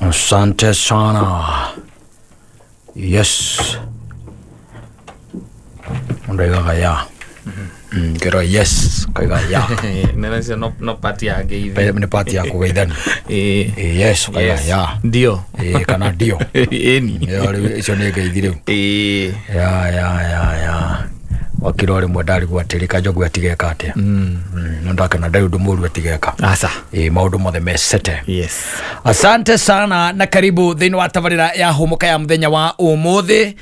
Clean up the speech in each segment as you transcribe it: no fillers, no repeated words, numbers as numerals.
Asante sana. Yes. Ndaiga ya. Kero yes, kaiga ya. Nena no party yake hivi. Ni party yako gaidani. Yes, kaiga ya. Ndio. Kana ndio. Eni. Icio nĩ geithire. Ya. Wakirore mwandari gwatirika njogu atigeka atia. Ndaka na ndai undu muru atigeka. Asa. Maundu mothe mesete. Yes. Asante sana na karibu thini wa tabarira ya humuka ya muthenya wa umuthi.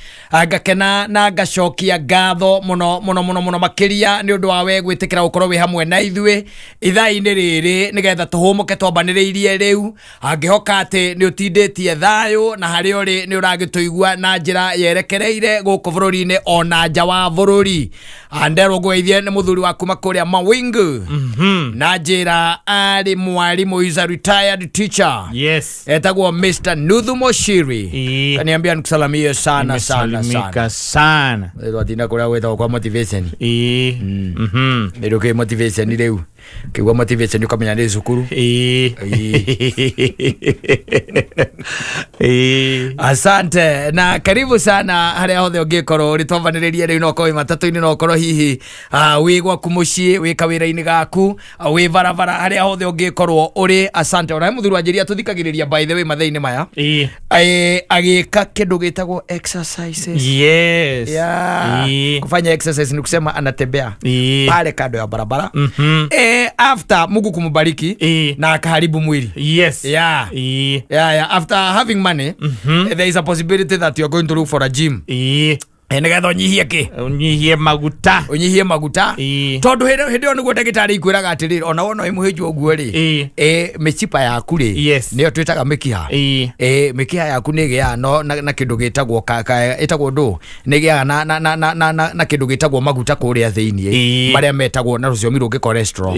Ngakena na ngacokia ngatho muno makiria ni undu wa we gwitikira gukorwo wi hamwe na ithue ithaa-ini riri nigetha tuhumuke twambaniriirie riu. Angihoka ati ni utinditie thayu na hari uri ni uragituigua na njira yerekereire guku bururi-ini ona nja wa bururi. Anderwo gweithie ni muthuri wa kuma kuria mawingu. Na njira ari mwarimu is a retired teacher. Yes. Etagwo Mr. Nuthu Moshiri. Kaniambia nikusalamie sana. Watina kuria wetagwo kwa motivation. Ndio ke motivation leo. Kiwa motivation ukamenya ni cukuru. Asante na karibu sana haria hothe ungikorwo ritwambaniririe riu no ko matatu-ini no korwo hihi wi gwaku mucii wi kawira-ini gaku wi barabara haria hothe ungikorwo uri. Asante ona muthuri wanjiria tuthikagiriria by the way mathaini maya agika kindu gitagwo exercises. Yes. Kufanya exercise ni kusema anatembea pale kando ya barabara after Mungu kumbariki na akaharibu mwili. Yes. After having money there is a possibility that you are going to look for a gym. Nigetha unyihie maguta tondu hindi onu ndagitari ikwiraga atiri ona wona imuhinju uguo ri mecipa yaku ri niyo twitaga mikiha mikiha yaku nigia no na kindu gitagwo itagwo ndu nigia na kindu gitagwo maguta kuria thiini maria metagwo na ruciomi rungi cholesterol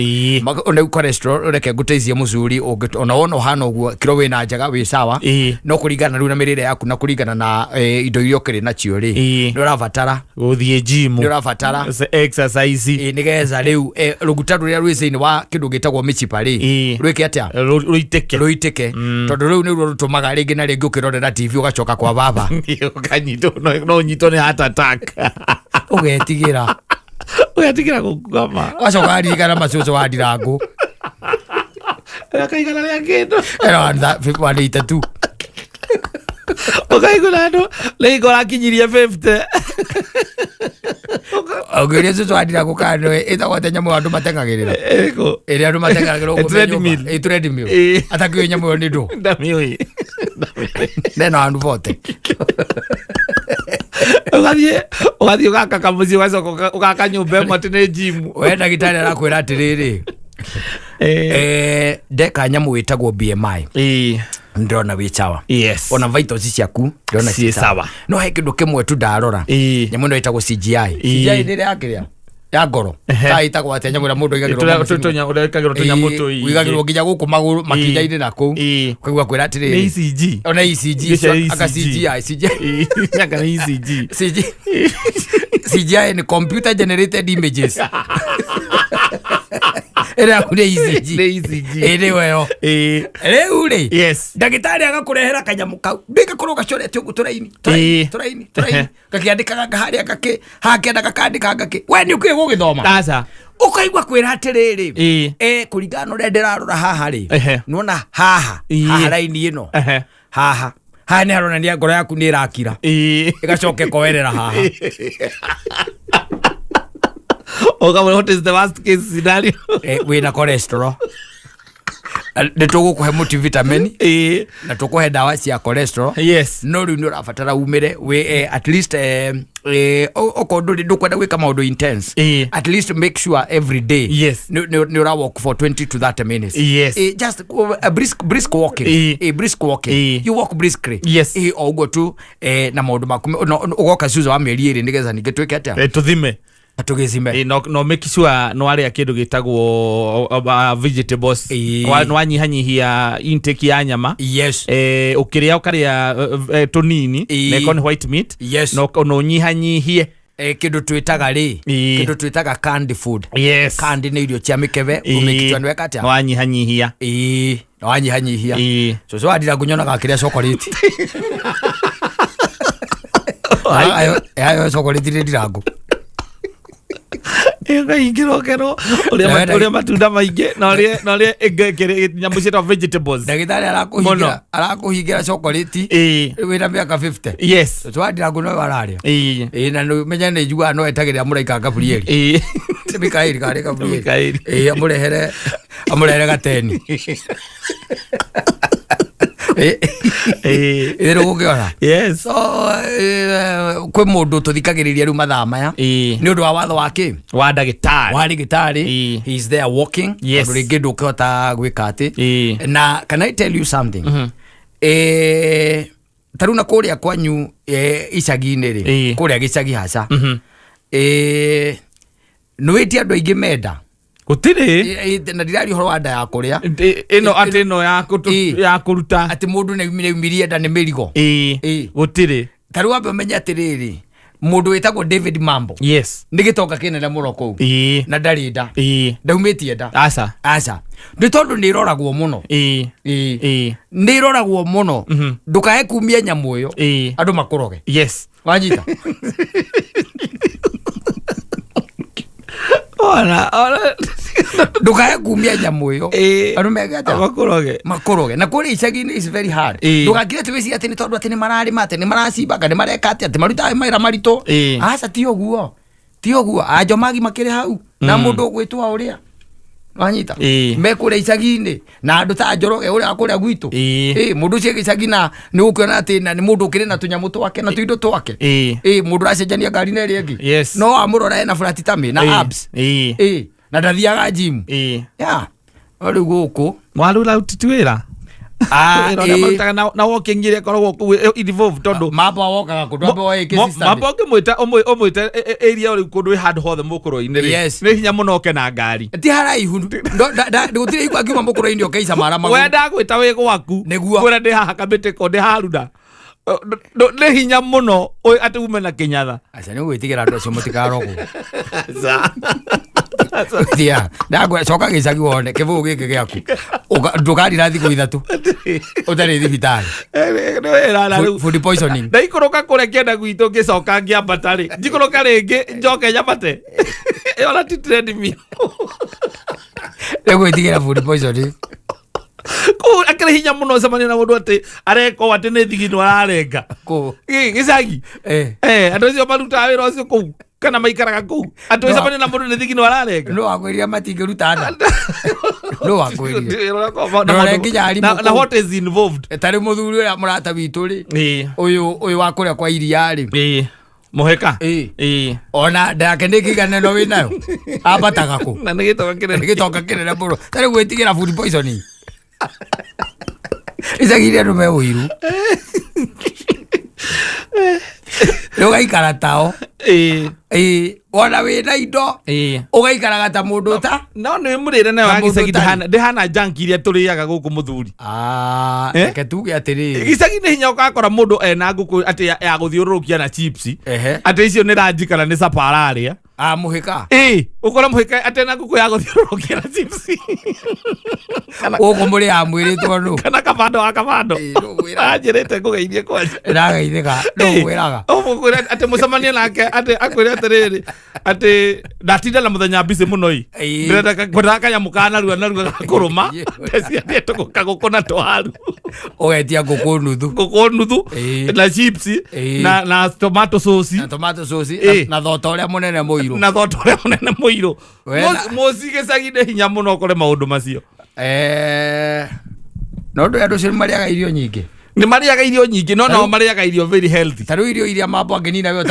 ona cholesterol reke guteithie mucuri ona wona hana uguo kiro wina njaga wi sawa no kuringana ru na mirire yaku na kuringana na indo irio kiri na cio ri urabatara uthie gym urabatara exercise nigetha riu ruguta ruria rwiciini wa kindu gitagwo micipa ri rwike atia ruitike tondu riu ni rutumaga ringi na ringi ukirorera TV ugacoka kwa baba ukanyito no nyito ni heart attack ugetigira gukama wacoka ririkana macucu wa ndirangu akaigana ria kindu wanita tu okaigulano leigo lakinyiria 50 ogeria cucu wa ndirangu kando itagwate nyamu andu matengagirira iri andu matengagirira uguo treadmill atakiwe nyamu yo ni ndu ndamioi neno andu vote ugathie ugaka kamuci ugaka nyumba imwe ati ni gym we ndagitari arakwira atiriri ndeka nyamu witagwo BMI ndona wi sawa. Yes. Ona vitals ciaku ndona ci sawa. No he kindu kimwe tu ndarora nyamu ndo itagwo CGI. CGI ndire yakiria ya ngoro ta itagwo ati nyamu ira mundu igagirwo ikagirwo tunyamu tu igagirwo nginya guku maguru makinya-ini naku kwigua kwira atiriri ECG ona ECG aka CGI aka ECG CGI ni computer generated images era kule ECG ere weyo reu ri ndagitari agakurehera kanyamu kau ndikakorwo gacorete ugu turaini gakiandikaga haria gaki hakenda gakandika gaki we ni ukwiye gugithoma asa ukaigwa kwira atiriri kuringana uria ndirarora haha ri nona haha raini ino haha ni haronania ngoro yaku ni irakira igacoke koerera haha what is the worst case scenario? We na cholesterol. Nitugukuhe multivitamin na tukuhe dawa cia cholesterol. Yes. No riu ni urabatara umire we at least okondo ndukwenda gwika maundu intense. At least make sure every day. Yes. Ni ura walk for 20 to 30 minutes. Yes. Just a brisk walking. Brisk walking. You walk briskly. Yes. Ogo tu na maundu maku ugoka cuza wa mieri iri nigetha ningetwike atia tuthime atugizime no make sure no aria kindu gitagwo vegetables no anyihanyihia intake ya nyama. Yes. Ukiria ukaria tunini na iko white meat. Yes. No nyihanyihie kindu twitaga ri kindu twitaga candy food. Yes. Candy ni irio cia mikebe umikitwa nweka atia wanyihanyihia wanyihanyihia so adira kunyona gakiria chocolate ayo chocolate ndirangu ingirokero uria matunda maingi na uria ingekire nyambu cia vegetables. Ndagitari arakuhingira chocolate wina miaka 50. Yes. So adira kuno wararia na no menya ni njugua no etagiria muraika Gabriel Mikaeli kare Gabriel amurehere gateni ero gukiona. Yes. So kwe mundu tuthikagiriria ru mathaa maya ni undu wa watho wake wa ndagitari he is there walking yes. Ringi ndukihota gwika ati na can I tell you something taruna kuria kwanyu icagi-ini ri kuria gicagi haca no witi andu aingi menda gutiri na ndirari horo wa nda ya kuria ino ya kuruta ati mundu ne mirie nda ni mirigo gutiri taru ambe menya atiriri mundu wetagwo David Mambo yes ni gitonga kinene muno kou na ndari nda ndaumitie nda aca ni tondu ni iroragwo muno ni iroragwo muno ndukae kumia nyamu iyo andu makuroge yes wanyita ona ndukae kumia nyamu iyo andu megata makuroge na kuri icagi-ini is very hard ndugakire twisi ati ni tondu ati ni marari mate ni maracimba ni mareka ati maruta maira marito aca ti oguo ajo magi makire hau na mundu gwitwa uria wanyita me kure icagi-ini na andu ta Njoroge uria akuria gwitu mundu cie gicagi-na ni ukiona ati na ni mundu ukire na tunyamu twake na tuindo twake mundu racenjania ngari na ria ingi no amurora ena flat tummy na abs na ndathiaga gym ori guku mwarura utitwira na walking ile korwo ku involve tondu mapa wokaga kundu wa kesi stand mapa omwita area uri kundu hard hothe mukuro-ini ni hinya muno oke na ngari ti haraihu gutire ikwa kiuma mukuro-ini okeisa mara magu wenda gwita wi gwaku kwira ndi haha kamite ko ndi harunda ni hinya muno ati ume na kinyatha aca ni gwitigira andu acio mutikarogo tia ndagwe coka gicagi wone kibugu giki giaku ndukarira thiku ithatu utari thibitari food poisoning ndaikuruka kuria kienda gwitu ngicoka ngiambata ri njikuruka ringi njoke nyambate ona ti trend me gwitigira food poisoning ku akire hinya muno cemania na mundu ati areko ati ni thigino ararenga ku gicagi andu acio maruta wira ucio kuu kana maikaraga kuu andu cemania na mundu ni thigino ararenga no akwiria matingiruta nda no akwiria na what is involved tari muthuri uria murata witu ri uyu wa kuria kwa iria ri muheka ona ndake ndikigane no winayo ambataga ku na nigitoka kinene muno tari gwitigira food poisoning icagi-ini andu me uiru ugaikara tao ona wina indo ugaikaraga ta mundu ta no ni murire nayo agicagi ndihana janki iria turiaga guku muthuri reke tuge atiri gicagi-ini hinya ukakora mundu ena nguku ati ya guthiururukia na chips ati icio ni ranji kana ni sapararia muhika ukora muhika ati na nguku ya guthiururukia na chips uko muri amwiritwo nu kana kabando ajirite kugeithie kwanje ndageithika ndugwiraga ati mucemanie nake ati akwire atiriri ati ndatinda na muthenya mbisi muno ndirenda kanyamu kanarua gakuruma ndeciarie tukagukuna twaru ugetia nguku nuthu na chips na tomato sauce na thota uria munene muiru muci gicagi-ini hinya muno ukore maundu macio no ndu andu cio mariaga irio nyingi ni mariaga irio nyingi no nao mariaga irio very healthy taru irio iria mambo angenina we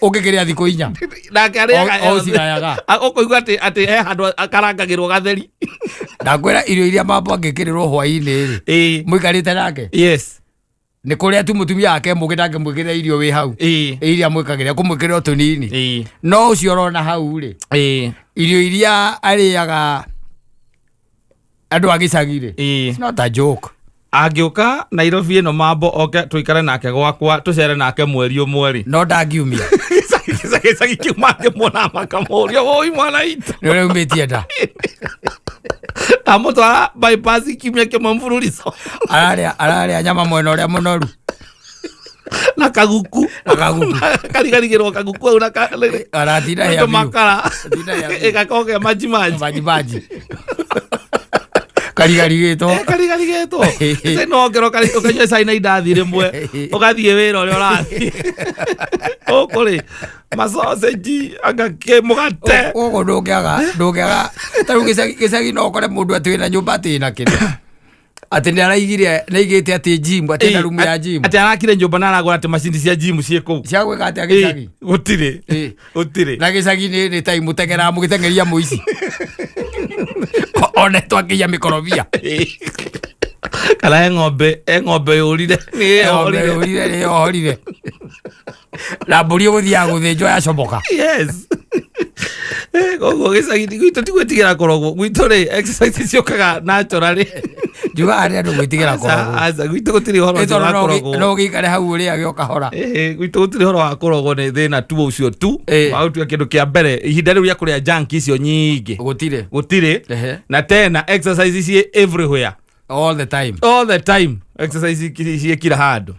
ugikiria thiku inya nake ariaga ocirayaga ukuigua ati he handu akarangagirwo gatheri ndakwira irio iria mambo angikirirwo hwai-ini ri muikarite nake yes ni kuria tu mutumia wake mugi ndake mwikirira irio wi hau iria mwikagirira kumwikirira tunini no ucio urona hau ri irio iria ariaga andu a gicagi ri it's not a joke Agioka Nairobi no mambo oke tuikare nake gwakwa tucere nake mweri umwe no ndagiumia gicagi kiumake mwana makamoria woi mwana itu nore umetie nda amutwara bypass kimya kimamfururizo arare nyama mwena uria munoru na kaguku karigirwo kaguku au na aratinda ya makara ekakoge maji karigarigitwo ese no ngero ukanywa cai na indathi rimwe ugathie wira uria urathi ukuri masausage agake mugate ugo ndungiaga taru gicagi no kore mundu atwina nyumba atina kindi ati ni araigire naigite ati gym ati na room ya gym ati arakire nyumba na aragura ati machine cia gym cie ku cia gwika ati gicagi utire na gicagi ni time mutegera mugitengeria muici one twakinya mikorobia kala ng'ombe urire ni orire na mburi guthia guthinjwo yacomoka yes gogo gicagi gwitũ tigwĩtigĩra korogo gwitũ rĩ exercise ciokaga naturally juga ari andu gwĩtigĩra korogo aca gwitũ gũtirĩ horo wa korogo no gĩikare hau ũrĩa gĩoka hora gwitũ gũtirĩ horo wa korogo nĩ thĩna tu ũcio tu wagũtua kĩndũ kĩa mbere ihinda rĩu rĩa kũrĩa junk icio nyingĩ gũtirĩ na tena exercise ciĩ everywhere all the time exercise ciĩkira handũ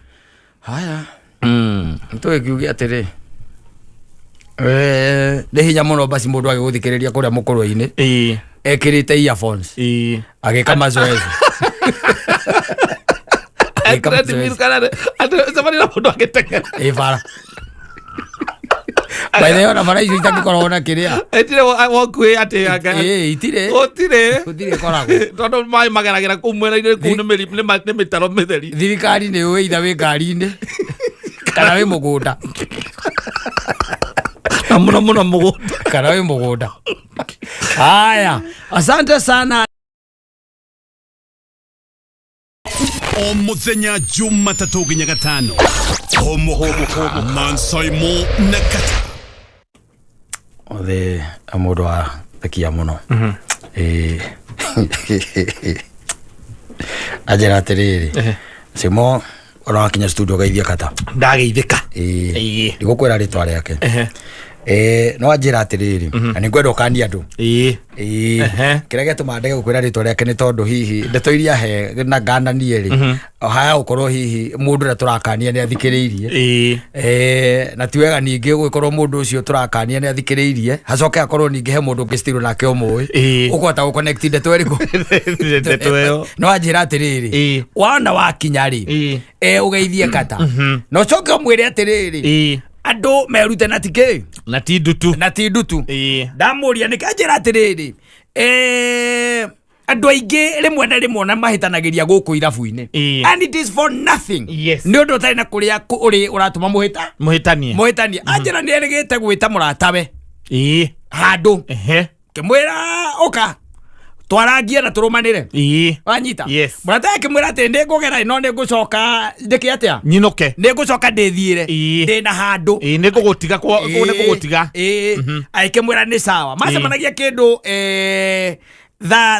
haya nitũgĩkiuge atĩrĩ nĩ hinya mũno basi mũndũ agĩgũthikĩrĩria kũrĩa mũkũrũ-inĩ ekĩrĩte earphones agĩka mazoezi bara baithe ona bara icio itangĩkorwo na kĩrĩa etire wokuĩ atĩ gũtirĩ koragwo tondũ maĩ mageragĩra kũu mwena-inĩ kũu nĩ mĩtaro mĩtheri thirikari nĩ ũĩ itha wĩ ngari-inĩ kana wĩ mũgũnda muno mũgũnda kana wĩ mũgũnda haya asante sana o muthenya Jumatatu nginya Gatano HUMUKA Mansaimo na Kata othe amundu wa pekia muno ajera atiriri simo orakinya studio gaithia Kata ndageithika ndigukwira ritwa riake no ajira atiriri na ningwenda ukania andu kirege tumandege gukwira ritwa riake ni tondu hihi ndeto iria he na gana nieri haya ukorwo hihi mundu na turakania ni athikiriirie na tiwega ningi gukorwo mundu ucio turakania ni athikiriirie hacoke akorwo ningi he mundu ngistiro nake umui ukwata gu connect ndeto eriku ndeto yo no ajira atiriri wana wakinya ri ugeithie Kata no coke umwire atiriri andu merute na tike na tindutu ndamuria nikanjira atiriri andu aingi rimwe na rimwe na mahitanagiria guku irabu-ini and it is for nothing ni undu utari na kuria uri uratuma muhitanie anjira ni erigite gwita muratawe handu kimwira uka twarangie na turumanire wanyita murata kimwira ati ndi ngugera no ndi gucoka ndiki atia nyinuke ndi gucoka ndithiire ndi na handu ni gugutiga aikimwira ni sawa macemanagia kindu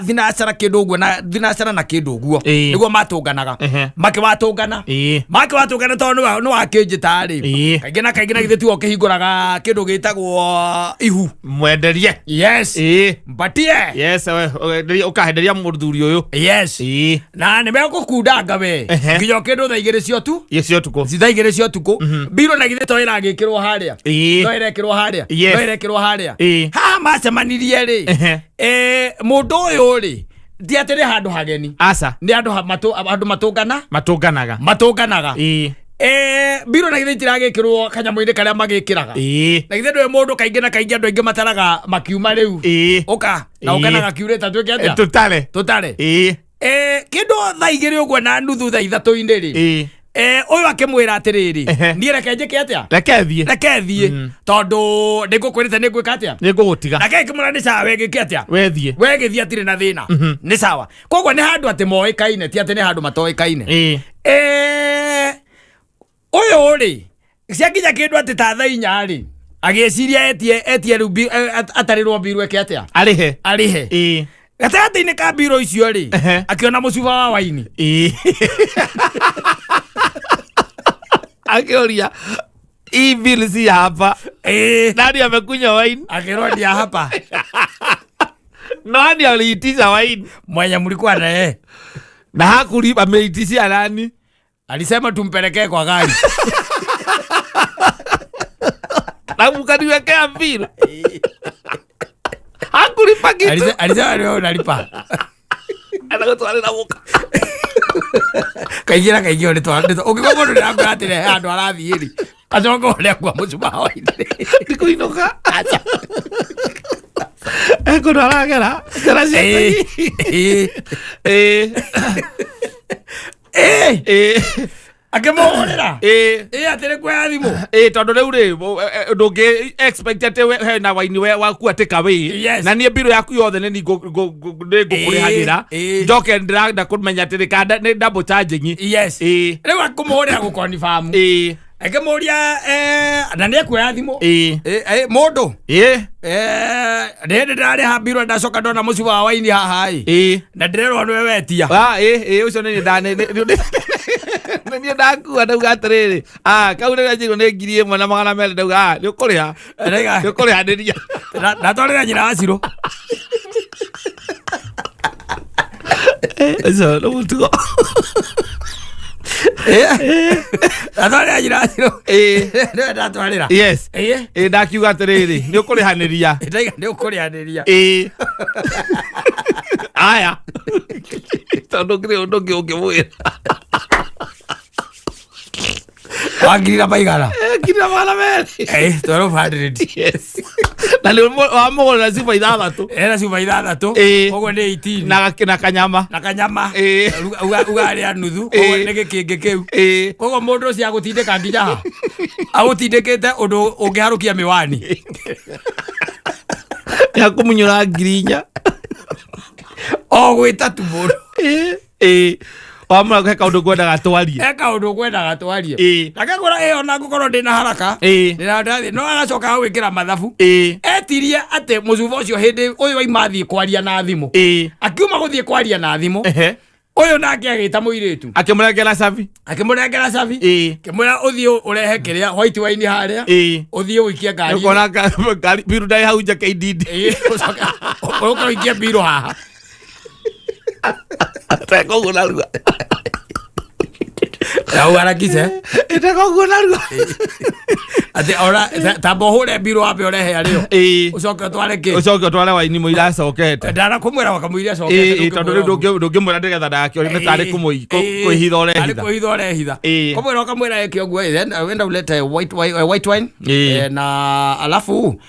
thinacara kindu guo na thinacara na kindu guo niguo matunganaga makiwatungana tondu no akinjita ri kaingĩ na githĩ tigo kĩhingũraga kindu gĩtagwo ihu mwenderie mbatie ukahenderia mũthuri ũyũ na nĩmegũkundanga we nginya kindu thaa igĩrĩ cia tu thaa igĩrĩ cia ũtukũ mbiro na githĩ to ĩragĩkĩrwo harĩa haha macemanirie ri mundu uyu ri ndi atiri handu hageni aca ni andu matunganaga biro na githĩ itiragĩkĩrwo kanyamu-inĩ karĩa magĩkĩraga na githĩ ndũĩ mũndũ kaingĩ na kaingĩ andũ aingĩ mataraga makiuma rĩu ũka na ũkanaga kiurĩta twĩke atĩa tũtare kĩndũ thaa igĩrĩ ũguo na nuthu thaa ithatũ-inĩ rĩ uyu akimwira atiriri ni reke njike atia reke thie tondu nigukwirite nigwika atia nigugutiga reke kimura ni sawa wegike atia wethie atire na thina ni sawa koguo ni handu ati moikaine ti ati ni handu matoikaine uyu ri ciakinya kindu ati ta thaa inya ri agiciria etie riu atarirwo mbiru eke atia arihe Gatagatĩ-inĩ ka biro icio ri akiona mũcuba wa waini akioria hii bill si hapa nani amekunywa waini akirodia hapa nani aliitisha waini mwenye mlikuwa naye na hakulipa ameitishia nani alisema tumpelekee kwa gari na mkaniwekea bill hakulipa kitu alisema leo unalipa anagotwale na muka kaingira ni twale ukigombo ndo yangu atire andu arathiiri acongo ule kwa mucuba waini ndikuinoka acha eko ndo aragera akimorera atire kwa thimu tondu riu ri ndungi expect ate na waini waku atika wi na nie biro yaku yothe ni ngukurihagira njoke ndirenda kumenya ati rikanda ni double charging riu akumorera gukonfirm akimoria na ni kwa thimu mundu ndari ha biro ndacoka ndona mucuba wa waini haha na ndirerwo niwe wetia ucio ni ndane nĩ ndakuwa ndauga atiriri kaurĩra njĩrwo nĩ 1,200 ndauga nĩ ũkũrĩhanĩria ndatwarĩra nyina wa Ciro ũcio nĩ mũtugo ndatwarĩra nyina wa Ciro nĩwe ndatwarĩra ndakiuga atĩrĩrĩ nĩ ũkũrĩhanĩria nĩ ũkũrĩhanĩria aya tondũ ngĩrĩ ũndũ ũngĩ ũngĩmwĩra wangirira maigana ngirira mara meri 1200 yes na leo wamugora sifa 6 era sifa 6 ogo ni 18 na kanyama ugari anuthu ogo ni gikingi kiu ogo mundu cia gutindika nginya agutindikite undu ungiharukia miwani ya kumunyura ngirinya ogwita tumuru wamura kweka undu kwenda gatwarie eka undu kwenda gatwarie nakagora ona ngukoro ndina haraka ndina ndathi no aracoka gwikira mathabu etirie ate mucuba ucio hindi uyu waimathie kwaria na thimu akiuma guthie kwaria na thimu uyu nake agita muiritu akimurengera cabi kimura uthie urehe kiria white wine haria uthie uikie ngari ukona ngari biru dai hau nja keididi uko uikie biru haha Teko gunaruga. Harakise. Teko gunaruga. Ate ora tambo hore biro ape orehe ario. Ucoke tware ki. Ucoke tware waini muira cokete. Ndara kumwira wakamuiria cokete. Tondu ndungimwira ndigetha ndake ori metari kuihitha orehe. Ari kuihitha orehe. Kumwira wakamwira eki ogwo wenda ulete white wine na alafu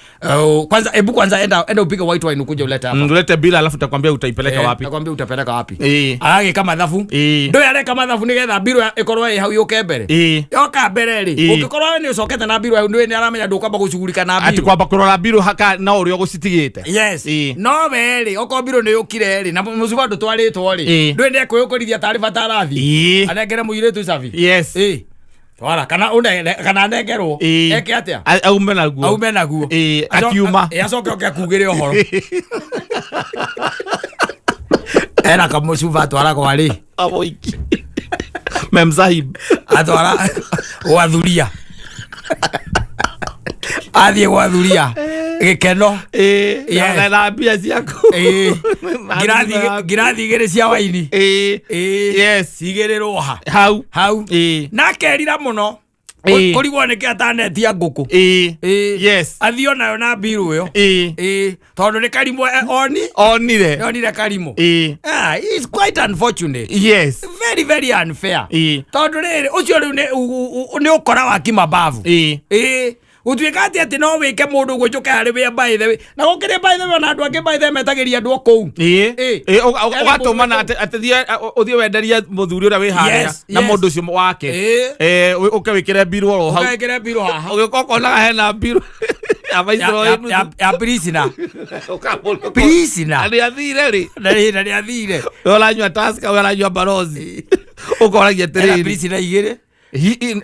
kwanza enda upige white wine ukuje ulete hapa. Ulete bila alafu takwambia utaipeleka wapi. Nakwambia utapeleka wapi. Age kama dhafu. Ndo yale kama dhafu nigetha biro ikorwo hau yoke mbere. Yoka mbere ri. Ukikorwo ni ucokete na biro ndu ni aramenya ndukamba gucugurika na biro. Ati kwamba kurora biro haka na uri ogucitigite. Yes. No beri oko biro ni yukire ri na mucuba ndu twaritwo ri. Ndu ndi kwiyukurithia tarifa tarathi. Anengere muiretu cabi. Yes. Twara kana nengerwo eke atia aume naguo akiuma acoke akugire ohoro era kamucuba twara kwari aboiki memsahib atwara wathuria athie wathuria gikeno na mbia ciaku ngirathi igiri cia waini yes igiriro hau nakerira muno kurigwo niki atanetia nguku yes athio nayo na biru yo tondu ni karimo onire karimo it's quite unfortunate yes very very unfair tondu riri ucio riu ni ukora wa kimabavu utuika ati no wike mundu gwicuka hari we by the way na gukire by the way na andu angi by the way metagiria andu okou ugatuma na athie uthie wenderia muthuri uria wi haria na mundu ucio wake ukawikire biru ro hau ukawikire biru haha ugikokona hena biru ya prisina ali athire ri na athire uranywa taska uranywa barozi ukoragia tiriri prisina igire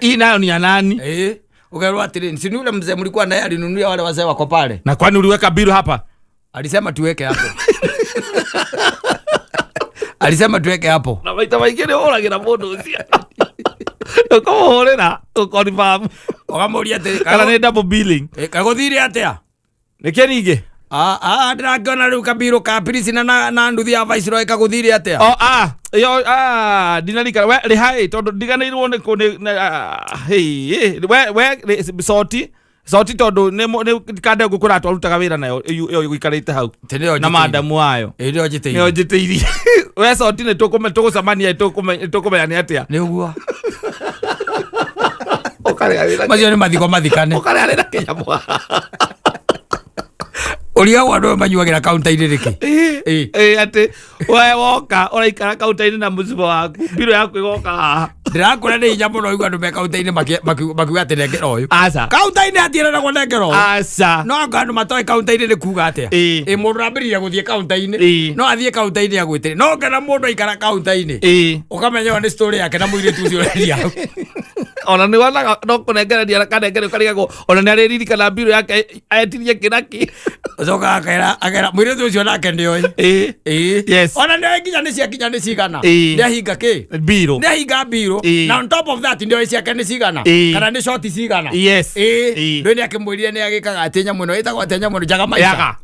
hii nayo ni ya nani ukaruwa atiri si yule mzee mlikuwa naye alinunulia wale wazee wako pale na kwani uliweka biru hapa alisema tuweke hapo Alisema tuweke hapo. Na maita maingine oragira mundu ucio. Ko orera confirm. Okamuria ate kana ni double billing. Kaguthire atia? Nikenige. Ndĩrakĩona rĩu kabiro ka pirisi na nduthi ya Viceroy kaguthire atia? Ndinarikana we rĩhai tondũ ndiganĩirwo nĩ soti tondũ nĩ kande ngũkũra twarutaga wĩra nayo ĩyo gũikarĩte hau na madamu wayo nĩyo njĩtĩirie we soti nĩ tũgũcemania tũkũmenya nĩ atĩa nĩ ũguo macio nĩ mathiko mathikane ũkarĩa na kĩnyamũ Ulia wado manyuagira kaunta-inĩ rĩkĩ? Ati we woka ũraikara kaunta-inĩ na mũcibo waku biro yaku ĩgoka haha. Ndĩrakũra nĩ hinya mũno igua andũ me kaunta-inĩ makiuga atĩ nengera ũyũ. Aca. Kaunta-inĩ atiĩragwo nengera ũyũ. Aca. No anga andũ matoĩ kaunta-inĩ nĩ kuuga atĩa? Mũndũ arambĩrĩria gũthiĩ kaunta-inĩ. No athiĩ kaunta-inĩ agwĩtĩre. No ngana mũndũ aikara kaunta-inĩ. Ũkamenya nĩ story yake na mũirĩtu ũcio ũrĩria hau. Ona nĩ wonaga no kũnengereria kanengere ũkarigagwo ona nĩ arĩririkana biro yake etirie kĩnaki. Zoka agera mũirĩtu ũcio nake ndĩoĩ. Yes. Ona nĩ nginya nĩ cigana. Nĩ ahinga kĩ? Biro. Nĩ ahinga biro. Na on top of that ndio ciake nĩ cigana. Kana nĩ short cigana. Yes. Ndio nĩ akĩmwĩrire nĩ agĩkaga atĩ nyamũ ĩno ĩtagwo atĩ nyamũ njaga maica. Yaga.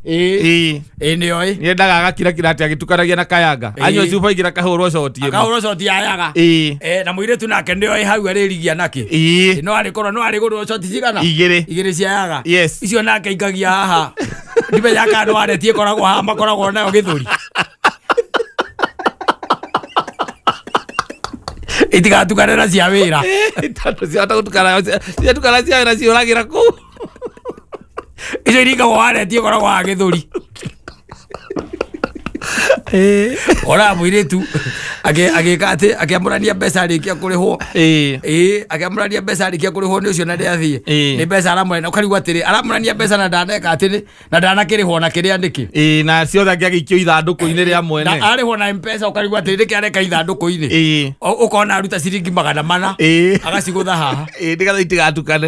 Nĩoĩ. Nĩendaga agakira kira atĩ agĩtukanagia na kayaga. Anyua cuba igira kahũrwo short ĩmwe. Kahũrwo short ya yaga. Na mũirĩtu nake nĩoĩ hau arĩrigia nake. No arĩkorwo no arĩgũrwo short cigana. Igĩrĩ cia yaga. Yes. Icio nake ingagia haha. Ndimenya kana waretie koragwo haha makoragwo nayo gĩthũri. Itigatukane na cia wĩra. Tatu cia gũtukana cia wĩra ciũragĩra kũu. Icio iringagwo waretie koragwo haha gĩthũri. Ora mũirĩtu agĩka atĩ akĩamũrania mbeca arĩkia kũrĩhwo. Akĩamũrania mbeca arĩkia kũrĩhwo nĩ ũcio na ndĩathiĩ. Nĩ mbeca aramũrania ũkarigwo atĩrĩ aramũrania mbeca na ndaneka atĩ na ndanakĩrĩhwo na kĩrĩa nĩkĩ. Na ciothe agĩikio ithandũkũ-inĩ rĩa mwene. Na arĩhwo na M-Pesa ũkarigwo atĩrĩ nĩkĩ areka ithandũkũ-inĩ. Ũkona aruta ciringi 400 agacigũtha haha. Nĩgetha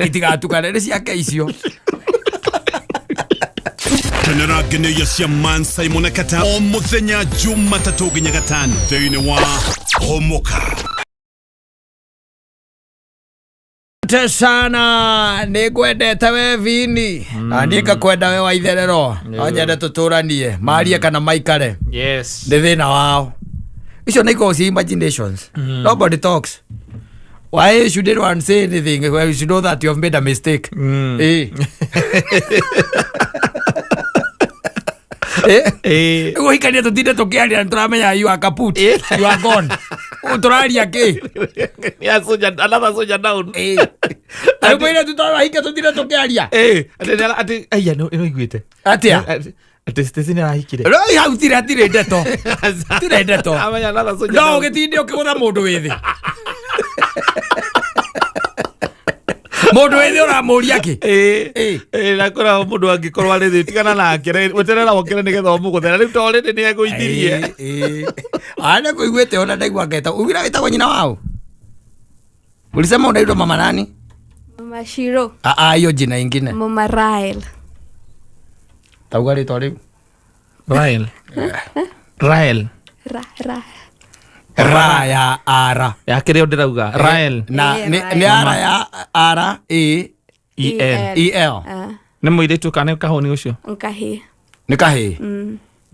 itigatukane nĩ ciake icio. Kenera geneya cia Mansaimo na Kata o muthenya Jumatatu nginya Gatano thĩinĩ wa Humuka. Sana nĩngwendete we Vini na niĩ ngakwenda we Waitherero no nyende tũtũranie marie kana maikare. Yes. Nĩ thĩna wao icio nĩ ikoragwo imaginations. Nobody talks. Why should anyone say anything? Well, you should know that you have made a mistake. Hikania tutinde tukiaria turamenya you are kaput. You are gone. Turaria ki? Another soldier down. Ai mwire tutawahika tutinde tukiaria. Ati aya no iguite. Atia. Ati stesi ni arahikire. Roi hau tire ndeto. Tire ndeto. Amenya another soldier. No gitinde ukigutha mundu withi. Mundu withi uramuria ki? Nakora mundu angĩkorwo arĩ thĩ tigana nake weterera wokere nĩgetha ũmũgũthera rĩu to rĩndĩ nĩ egũithirie. Ana kũiguĩte ona ndaigua ngeta ugira wĩtagwo nyina wao. Ulisema unaitwa mama nani? Mama Shiro. Hiyo jina ingine. Mama Rael. Tauga rĩtwa rĩu? Rael. Rael. Ra ya ara. Ya kĩrĩa ndĩrauga Rael. Na nĩ ara ya ara E L. Nĩ mũirĩtu kana nĩ kahũni ũcio? Nkahĩ. Nĩ kahĩ.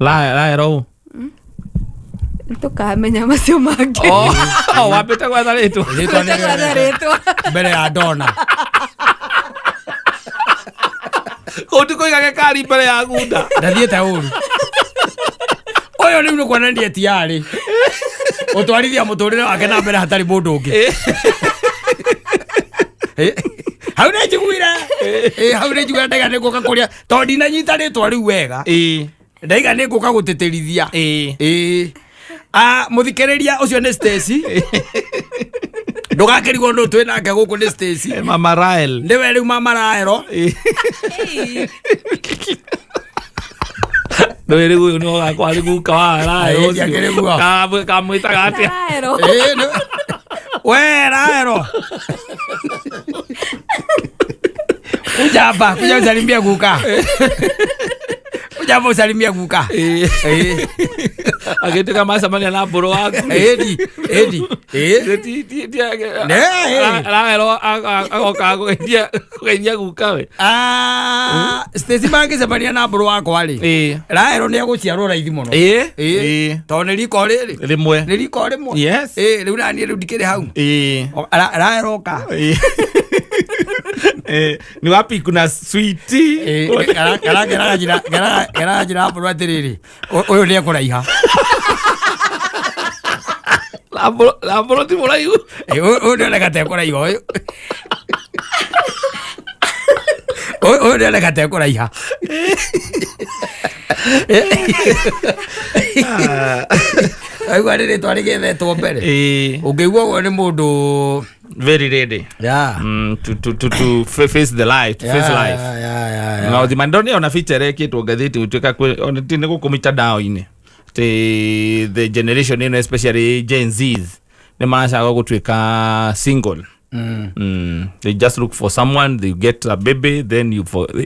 Rael o. Tukamenya macio mangĩ. Wambĩte gwetha rĩtwa. Mbere ya Dona. Kũndũ kũigage kari mbere ya Gunda. Ndathiĩte ũru. Ũyũ rĩu nĩ kuonania tiarĩ. Ũtwarithia mũtũrĩre wake na mbere hatarĩ mũndũ ũngĩ. Hau nĩ njiguire. Hau nĩ njiguire ndaiga nĩ ngũka kũrĩa tondũ ndinanyita rĩtwa rĩu wega. Ndaiga nĩ ngũka gũtĩtĩrithia. Mũthikĩrĩria ũcio nĩ Stacy. Ndũgakĩrigwo ndũ twĩ nake gũkũ nĩ Stacy. Mama Rael. Nĩwe rĩu Mama Rael. Nĩwe rĩu no gakwa rĩ guka wa Rael. Kamwĩtaga atĩa? We Rael. Kuja hapa, kuja usalimia guka. jambo salimia guka agiteka macamania na mburu waku edi raero agoka kugeithia guka we Stacy bangi samania na mburu wakwa ri raero ni aguciarwo raithi muno to ni riko riri rimwe ni riko rimwe yes riu nani riu ndikire hau raero ka ni wapi kuna sweetie gara jira mburu atiriri uyu ni ekuraiha Lamboro ti mulaiu uyu ni onekate ekuraiha uyu ni onekate ekuraiha aigua riri twarigithetwo mbere ungeigua uguo ni mundu very ready to face the life to face life na udimandoni ona feature kitu gatheti utweka on tine gukumita down the generation in especially Gen Zs ne masha gutweka single they just look for someone, they get a baby, then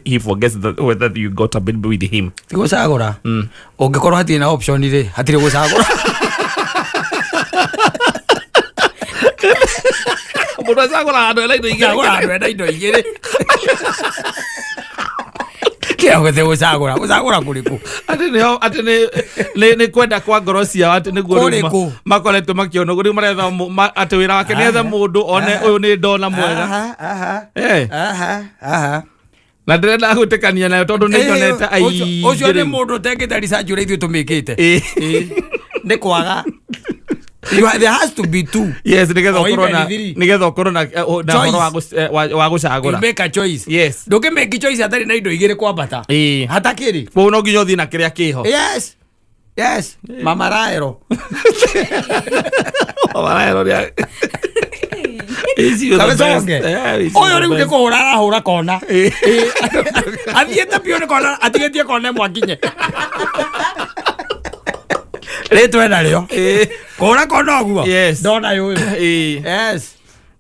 he forgets whether you got a baby with him. Tigocagura ungikorwo hatire na option ri hatire gucagura mundu acagura andu ena indo igiri kia gwethe gucagura kuriku ati ni kwenda kwa ngorocia ati niguo makoretwo makiona guri maretha ati wira wake ni etha mundu one uyu ni ndona mwega na ndirenda gutikania nayo tondu ni ndonete ai ucio ni mundu tekite research uri ithu tumikite ni kwaga there has to be two. Yes, nigetha corona na horo wa gucagura. Make a choice. Yes. Nduke make choice atari na indo igire kwambata. Hatakiri. Kwa no nginyo thina kiria kiho. Yes. Mama Raero. Mama Raero ya. Oyo ri uke kuhura kona. Athiete pione kona, atigetie kona mwakinye. Retwe na leo kora kona guo ndona yuyu yes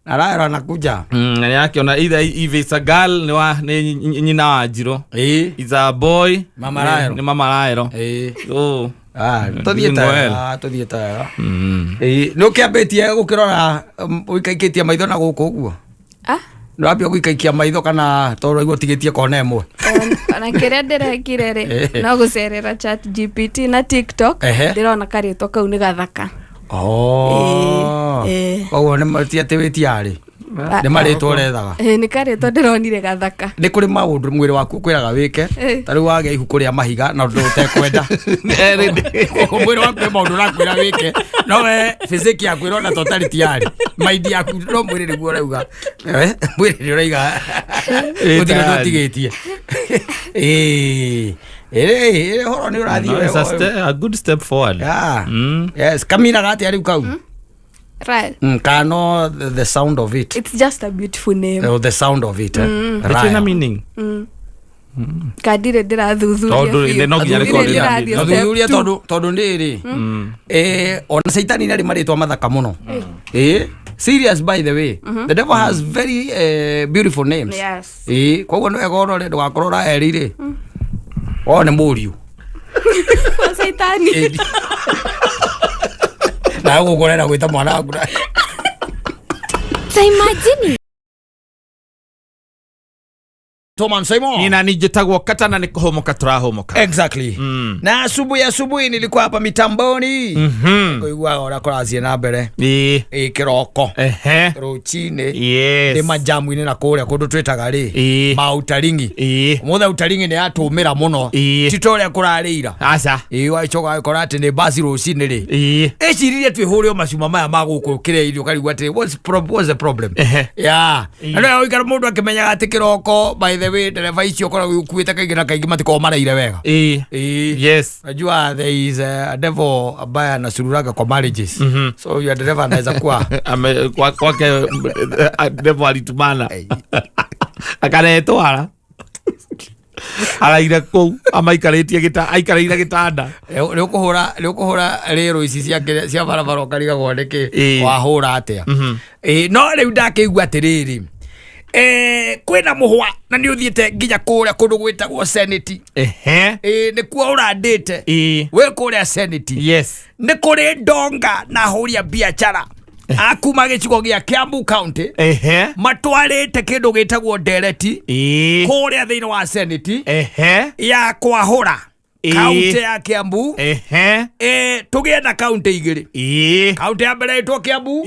na Raero anakuja na yake ona either if it's a girl ni nyina wa Njiro is a boy Mama Raero ni Mama Raero tuthieta no kiambetie gukirora uikaikitie maitho na guku guo no apia guikaikia maitho kana toro igwo tigetie kona emwe na kiria ndirekire ri no gucerera chat GPT na TikTok ndirona karito kau ni gathaka oguo ni matiatiwitie ari ni maritwo rethaga ni karito ndironire gathaka ni kuri maundu mwiri waku kwiraga wike tari wage ihuku ria mahiga na ndu utekwenda mwiri waku maundu rakwira wike no we physics yaku irona totality yari mind yaku no mwiri niguo rauga mwiri ni uraiga uthira ndotigetie horo ni urathi a good step forward yes kamina gati ari ukau right kano the sound of it, it's just a beautiful name the sound of it right na meaning kadire ndirathuthuria thuthuria tondu ndiri ona saitani nari maritwa mathaka muno serious by the way the devil has very beautiful names yes kwa no egoro ndo gakorora erire one muriu saitani na gugorera gwita mwana waku imagine Mansaimo nina nijitagwo Kata na nikuhomoka turahomoka exactly na asubuhi nilikuwa hapa mitamboni kuigua ora korazie na mbere kiroko ruchine yes ni majamu-ini na kuria kundu twitaga ri mautaringi mutha utaringi ni atumira muno titoria kurarira aca waicoga gukora ati ni basi rucini ri eciririe twihurio macuma maya maguku kire irio karigwa ati what's the problem yeah na uikara mundu akimenyaga ati kiroko by the way dereva icio kora ukuite kaingi na kaingi matiko maraire wega yes najua there is a devil ambaye anasururaga kwa marriages so your driver anaweza kuwa kwake devil alitumana akaretwara araire kou amaikaritie gitanda ukuhura rero ici cia barabara ukariga gwandike wahura atia no riu ndakeigua atiriri kwina muhwa na ni uthiete nginya kuria kundu gwitagwo Senate ni kuo urandite we kuria Senate ni kuri ndonga na huria biachara akuma gicigo gia Kiambu County matwarite kindu gitagwo ndereti kuria thiini wa Senate ya kwahura kaunti ya Kiambu tugie na kaunti igiri kaunti ya mbere itwo Kiambu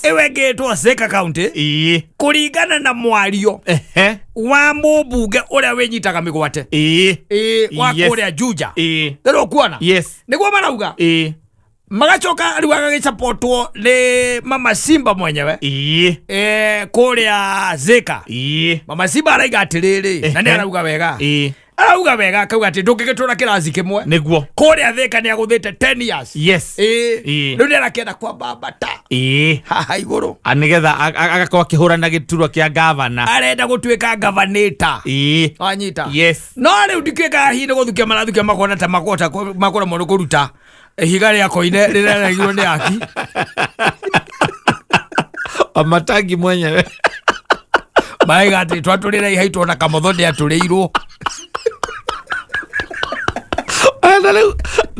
iwe ngitwo Thika County kuringana na mwario wa mubunge uria winyitaga migwate wa kuria Juja ndero kuona niguo marauga magacoka riu agagicapotwo ni Mama Simba mwenyewe kuria Thika Mama Simba araiga atiriri na ni arauga wega auga wega akauga ati ndungigitura kirazi kimwe niguo kuria Thika ni aguthite 10 years riu ni arakenda kwa babata haha iguru anigetha agakorwo akihura na giturwa kia governor arenda gutuika governor anyita no riu ndikika hine guthukia marathukia makona ta makora mono kuruta higa ria koine rireragirwo ni aki amatangi mwenyewe maiga ati twaturira ihaitwo na kamotho ndi aturirwo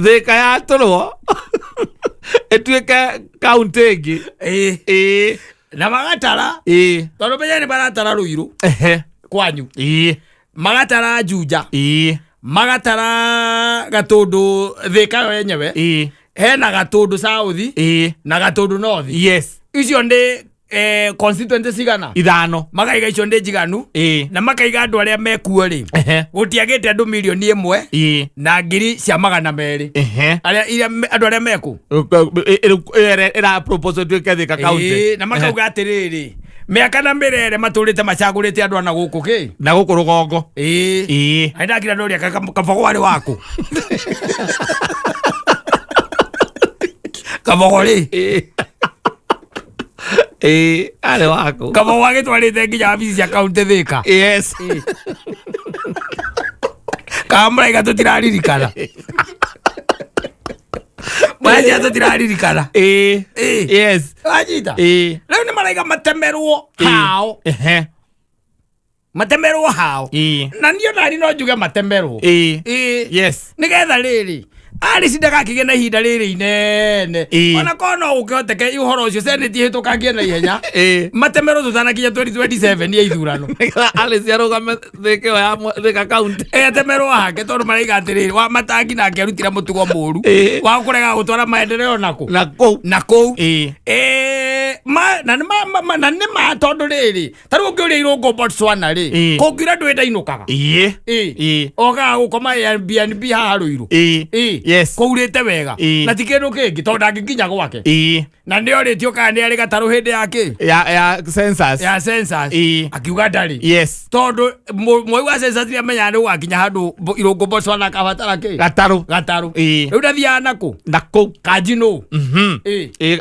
Thika yaturwo etuika kaunti ingi na magatara tondu menya ni baratara Ruiru kwanyu magatara Juja magatara Gatundu Thika yo yenyewe hena Gatundu South na Gatundu North icio ndi constituency sigana ithano makaiga icio ndi njiganu na makaiga andu aria mekuo ri gutiagite andu milioni 1 na ngiri cia 200 aria andu aria meku era proposal tuike Thika County na makauga atiriri miaka na mirere maturite macagurite andu na guku ki na guku rugongo aida kira ndoria kabogo wari waku kabogo ri ale wako kama wage twarite nginya ofisi cia county Thika kamra iga tutiraririkana Mwaji ato tiraririkana ajita leo ni maraiga matemerwo hao matemerwo hao na ndio nari no njuge matemerwo nigetha riri ari sindaga kigena ihinda riri inene ona kono ukihoteke ihoro ucio Senate hitukangie na ihenya matemero tutanakinya 2027 ya ithurano ali ciarugame thike ya Thika County temero hake tondu maraiga atiriri wa matangi na ngerutira mutugo muru wa kurega gutwara maendeleo na kou na ni ma tondu riri taru ngiuria irungo Botswana ri kungira ndwenda inukaga oga gukoma Airbnb haha Ruiru kourite wega na tikindu kingi tondu angikinya gwake na ndio ritio kana ni ari gataru hindi yake ya census akiuga ndari tondu moi wa census ni amenya ni gwakinya handu irungo Botswana kabatara ki gataru riu ndathia nako kajino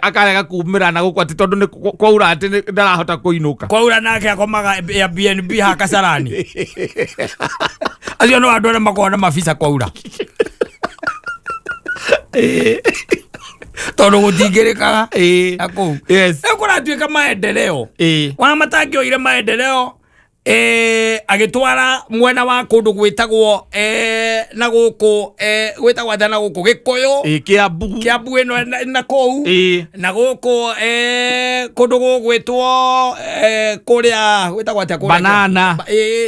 akarega kumira na gukwa tondu ni kwaura ati ndarahota kuinuka kwaura nake akomaga Airbnb ha Kasarani acio no andu aria makona mabisa kwaura tondu gutingirikaga ako kuratuika maendeleo wa matangio ire maendeleo agitwara mwena wa kundu gwitagwo na guku gwitagwo na guku Gikuyu Kiambu eno na kou na guku kundu gwitwo kuria gwitagwo atia kuria Banana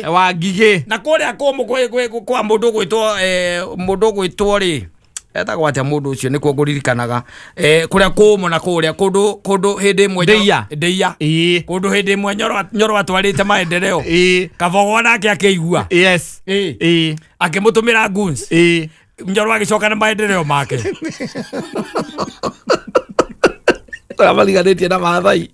wa Ngigĩ na kuria kumu kwa mundu gwitwo ri etagwo atia mundu ucio nikuo nguririkanaga kuria kumu na kuria kundu hindi imwe Ndeia kundu hindi imwe Nyoro atwarite maendeleo kabogo nake akigua akimutumira guns Nyoro agicoka na maendeleo make tamaliganitie na mathai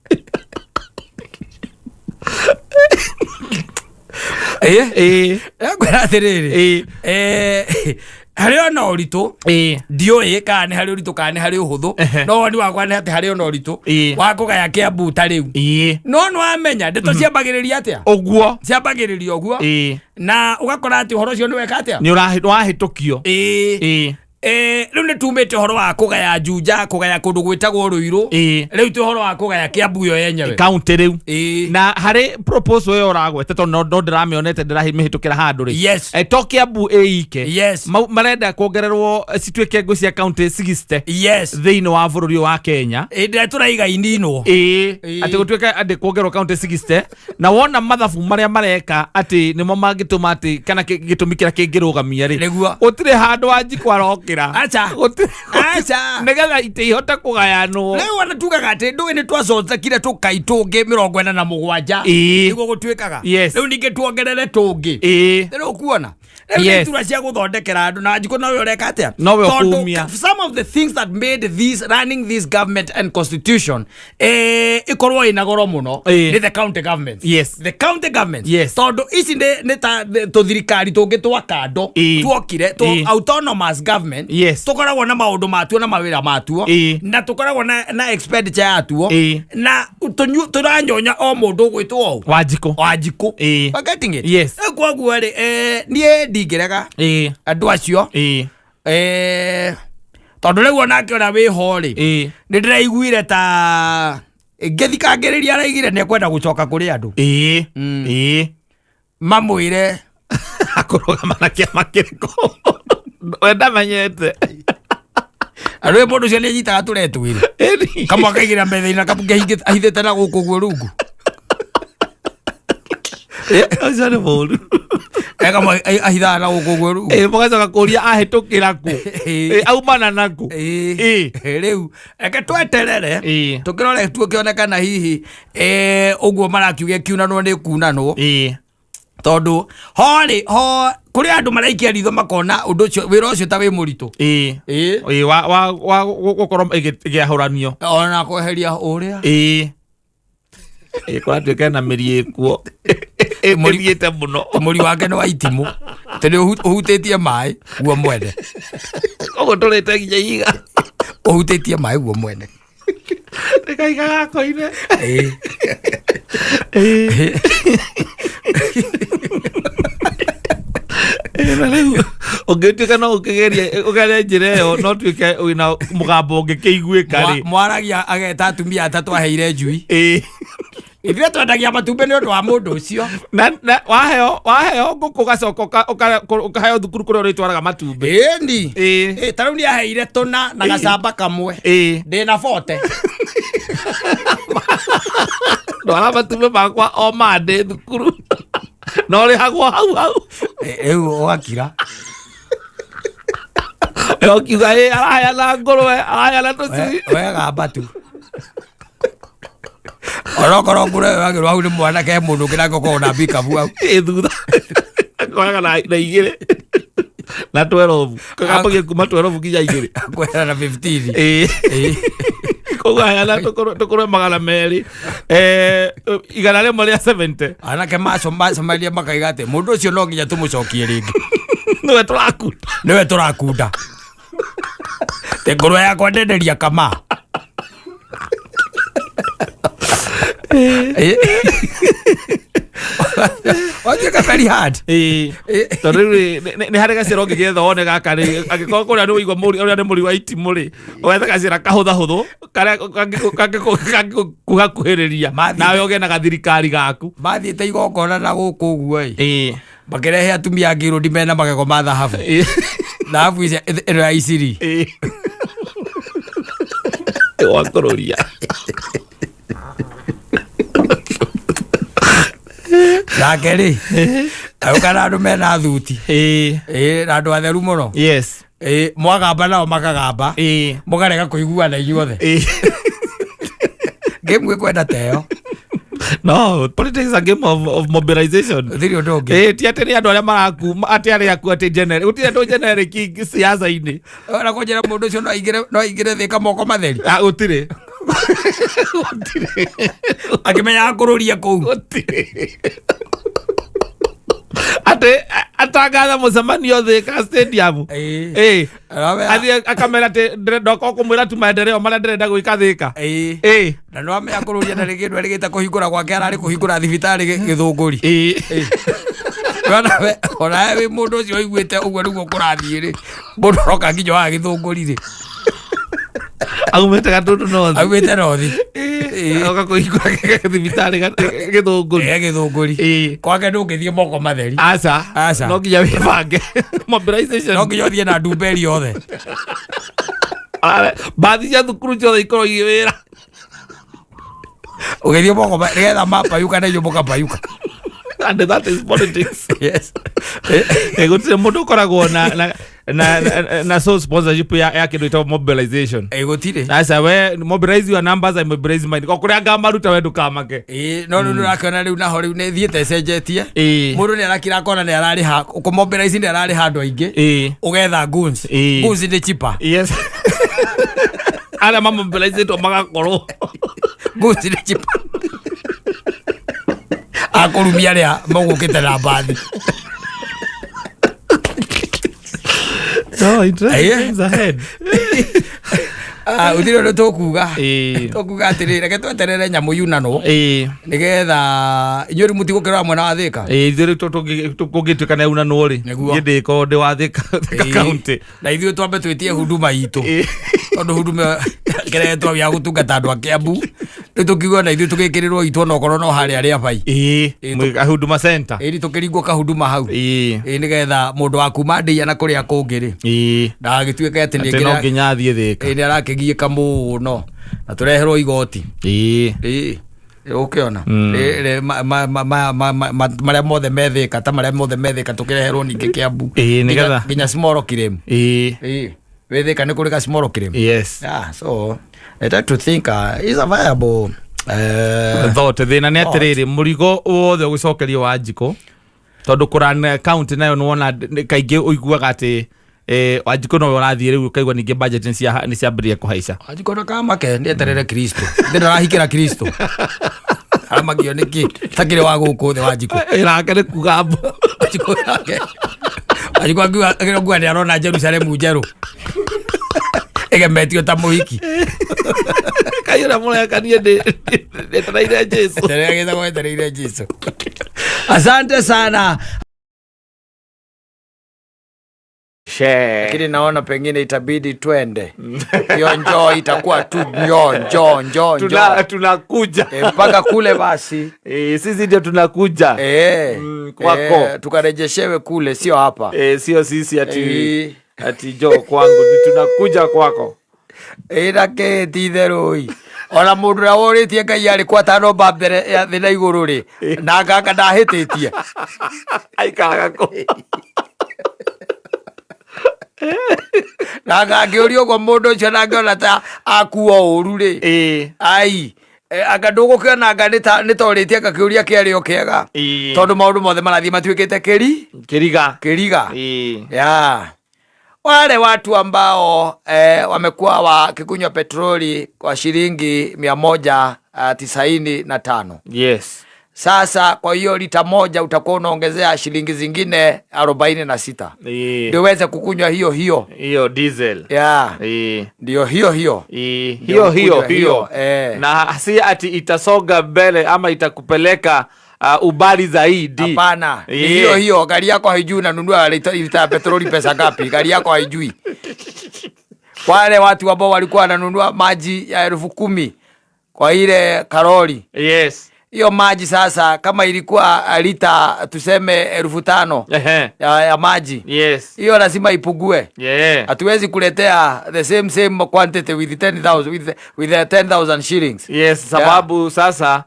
kwera atiriri hari ona uritu ndioi kana hari uritu kana hari uhuthu no wani wakwa ni ati hari ona uritu wakugaya Kiambu ta riu no amenya ndeto ciambagiriria atia uguo ciambagiriria uguo na ugakora ati horo cio ni weka atia ni urahitukio riu ni tumite horo wa kugaya Juja kugaya kundu gwitagwo Ruiru riu tu horo wa kugaya Kiambu yo yenyewe county riu na hari proposal yo ragwete to no ndiramionete ndirahitukira handu ri to Kiambu eike marenda kuongererwo cituike ngo cia county 60 thiini wa bururi wa Kenya ndira turaiga ininwo ati gutuika andi kuongererwo county 60 na wona mathabu maria mareka ati nimo mangituma ati kana gitumi kira kingirugamia ri utire handu anjiko arokira acha negetha itihota kugayanwo leo wanatugaga ati ndu ni twacoca kire tukai tungi 47 niguo gutuikaga riu ninge tuongerere tungi riu kuona tura cia guthondekera andu na njiko nawe ureka atia some of the things that made running this government and constitution ikorwo ina goro muno ni the county government the county government tondu ici ni ta tuthirikari tungi twa kando tuokire to autonomous government tukoragwo na maundu matuo na mawira matuo na tukoragwo na expenditure yatuo na turanyonya o mundu gwitwo wajiko getting it kwaguo ri nie ndingirega andu acio tondu riu onake ona wiho ri ni ndiraiguire ta ngithikangiriria araigire ni kwenda gucoka kuri andu mamwire akurugama na kiama kiriko wenda manyete arwe mundu cio ni nyitaga turetwire kamwe akaigira metha-ina kapunge ahithite na guku guo rungu azane bolu kamwe ahithaga na guku guo rungu mugacoka kuria ahitukira ku aumana naku riu eke tweterere tukirore tuokionekana hihi uguo marakiuge kiunanwo ni kunanwo tondu ho kuri andu maraikia ritho makona undu ucio wira ucio ta wi muritu wa gukorwo igiahuranio ona kweheria uria kwa tuika na miri ikuo muriete muno muri wake no waitimu tene uhutitie mai guo mwene ogo turete nginya iga uhutitie mai guo mwene rekaiga gakoine ungetuika no ukigeria njira iyo no tuike wina mugambo ungikiiguika ri mwaragia ageta atumia atatu aheire njui ithuĩ twendagia matumbĩ nĩ ũndũ wa mũndũ ũcio na waheo ngũkũ ũgacoka ũkaheo thukuru kũrĩa ũrĩtwaraga matumbĩ ĩni ta rĩu nĩ aheire tũna na gacamba kamwe ndĩ na 40 ndwara matumbĩ makwa o mandĩ thukuru no rĩhagwo hau rĩu ũgakira ũkiuga araheyana ngũrwe araheyana tũcui wega mbatu orokorwo ngũrwe wagĩrwo hau nĩ mwanake mũndũ ũngĩ nangĩkorwo na mbikabu hau thutha kwaga na igĩrĩ na 12 kagambagia kuma 12 nginya igĩrĩ kwera na 15 koguo hayana tũkũrwe 200 igana rĩmwe rĩa 70 anake macomaria makaiga atĩ mũndũ ũcio no nginya tũmũcokie rĩngĩ nĩwe tũrakunda te ngũrwe yakwa ndenderia kama watuĩka very hard tondũ rĩu nĩ harĩ gacĩra ũngĩgetha wone gaka rĩ angĩkorwo kũrĩa nĩ ũigua ũrĩa nĩ mũri wa itimũ rĩ ũgetha gacĩra kahũthahũthũ karĩa kangĩkuhakuhĩrĩria nawe ũgĩe na gathirikari gaku mathiĩte igongona na gũkũ ũguo makĩrehe atumia ngĩrũndi mena magego ma thahabu thahabu ĩno ya iciri wakũrũria nake rĩ agĩũka na andũ mena thuti na andũ atheru mũno mwagamba nao makagamba mũkarega kũiguana inyuothe game gwĩkwenda teo no politics is a game of mobilization thiri ũndũ ũngĩ ti atĩ nĩ andũ arĩa marakuma atĩ arĩa aku atĩ generic gũtirĩ andũ generic siasa-inĩ ona kũnjĩra mũndũ ũcio no aingĩre thĩ kamoko matheri gũtirĩ akĩmenyaga kũrũria kũu atĩ atangatha mũcemanio Thika stadium athiĩ akamera atĩ ndoka kũmwĩra tu maendeleo marĩa ndĩrenda gwĩka Thika na no amenya kũrũria na rĩngĩ ndũ arĩgĩte kũhingũra gwake ararĩ kũhingũra thibitarĩ Gĩthũngũri ona we mundu ucio iguite uguo niguo kurathie ri mundu roka nginya wa githunguri ri aumete gatundu nothi aumete nothi oka kuigua thibitari githunguri kwake ndungithie moko matheri aca no nginya wibange mobilization no nginya uthie na ndumberi yothe bathi cia thukuru ciothe ikorwo igĩwĩra ugithie moko nigetha mapayuka na inyuĩ mũkapayuka. And that is politics. Yes. Gutire mundu ukoragwo na so sponsorship ya kindu ita mobilization. Gutire. Asa we mobilize your numbers, I mobilize mine. Ko kuria ngamaruta we ndukamake. No rakana riu naho riu ne thiete cenjetie. Mundu ni arakira kona ni arariha ko mobilize ni arariha andu aingi. Ugetha goons. Goons ni cheaper. Yes. Ala mobilize to magakorwo. Goons ni cheaper. Akurumia ria mogukite na bathi. So interesting ahead. Udiro ndo tokuga atiri reke tweterere nyamu yunano nigetha inyuri mutigukira mwana wa Thika ithiri tugituka na yunano ri ngindiko ndi wa Thika county na ithuĩ twambe twetie huduma itu tondu huduma keretwo ya gutungata andu a Kiambu nitukiuga na ithuĩ tugikirirwo itu no korwo no haria ria bai huduma center tukiringwo ka huduma hau nigetha mundu wa kuma ndia na kuria kungiri na agituika ati no nginya athie Thika arakegieka muno na tureherwo igoti ukiona maria mothe methika ta maria mothe methika tukireherwo ninge Kiambu nginya small kirem wethika ni kuri ka small kirem. Yes. So I try to think is a viable thought thina ni atiriri murigo wothe ugicokerio wa Njiko tondu kurana county nayo nuona kaingi uiguaga ati Njiko no urathie riu kaigwa ninge budget ni ciambirie kuhaica Njiko na kama ke ndi eterere Kristo ndi rahikira Kristo amagio niki takire wa guku the wa Njiko irake ni kugambo Njiko yake Njiko agwa ni arona Jerusalem njeru egemetio ta muhiki kayura mule kanie de traire Jesu traire Jesu. Asante sana. Lakini naona pengine itabidi twende. Hiyo njoo itakuwa tu njoo. Tunakuja. Mpaka kule basi. Sisi ndio tunakuja. Kwako. Tukarejeshewe kule sio hapa. Sio sisi ati njoo kwangu tunakuja kwako. Ira ke titheroi. Ona mundu ra woritie Ngai ari kwa tano mbere ya thina iguru ri na ngaka ndahititie aikaga ko na ngangĩũrio ũguo mũndũ ũcio na ngĩona ta akuo ũru rĩ ai anga ndũgũkĩona anga nĩ torĩtie ngakĩũria kĩarĩo kĩega tondũ maũndũ mothe marathiĩ matuĩkĩte kĩriga ya wale watu ambao wamekuwa wakikunywa petroli kwa shilingi 195. Yes. Sasa kwa hiyo lita moja utakuwa unaongezea shilingi zingine 46. Ndio uweze kukunywa hiyo diesel. Yeah. Ndio hiyo. Na si ati itasonga mbele ama itakupeleka ubali zaidi. Hapana. Hiyo gari yako haijui unanunua lita petroli pesa ngapi? Gari yako haijui. Wale watu ambao walikuwa wananunua maji ya 10,000 kwa ile karoli. Yes. Hiyo maji sasa kama ilikuwa lita tuseme 5,000 ya maji. Yes. Hiyo lazima ipungue. Hatuwezi kuletea the same quantity with 10,000 with 10,000 shillings. Yes, sababu sasa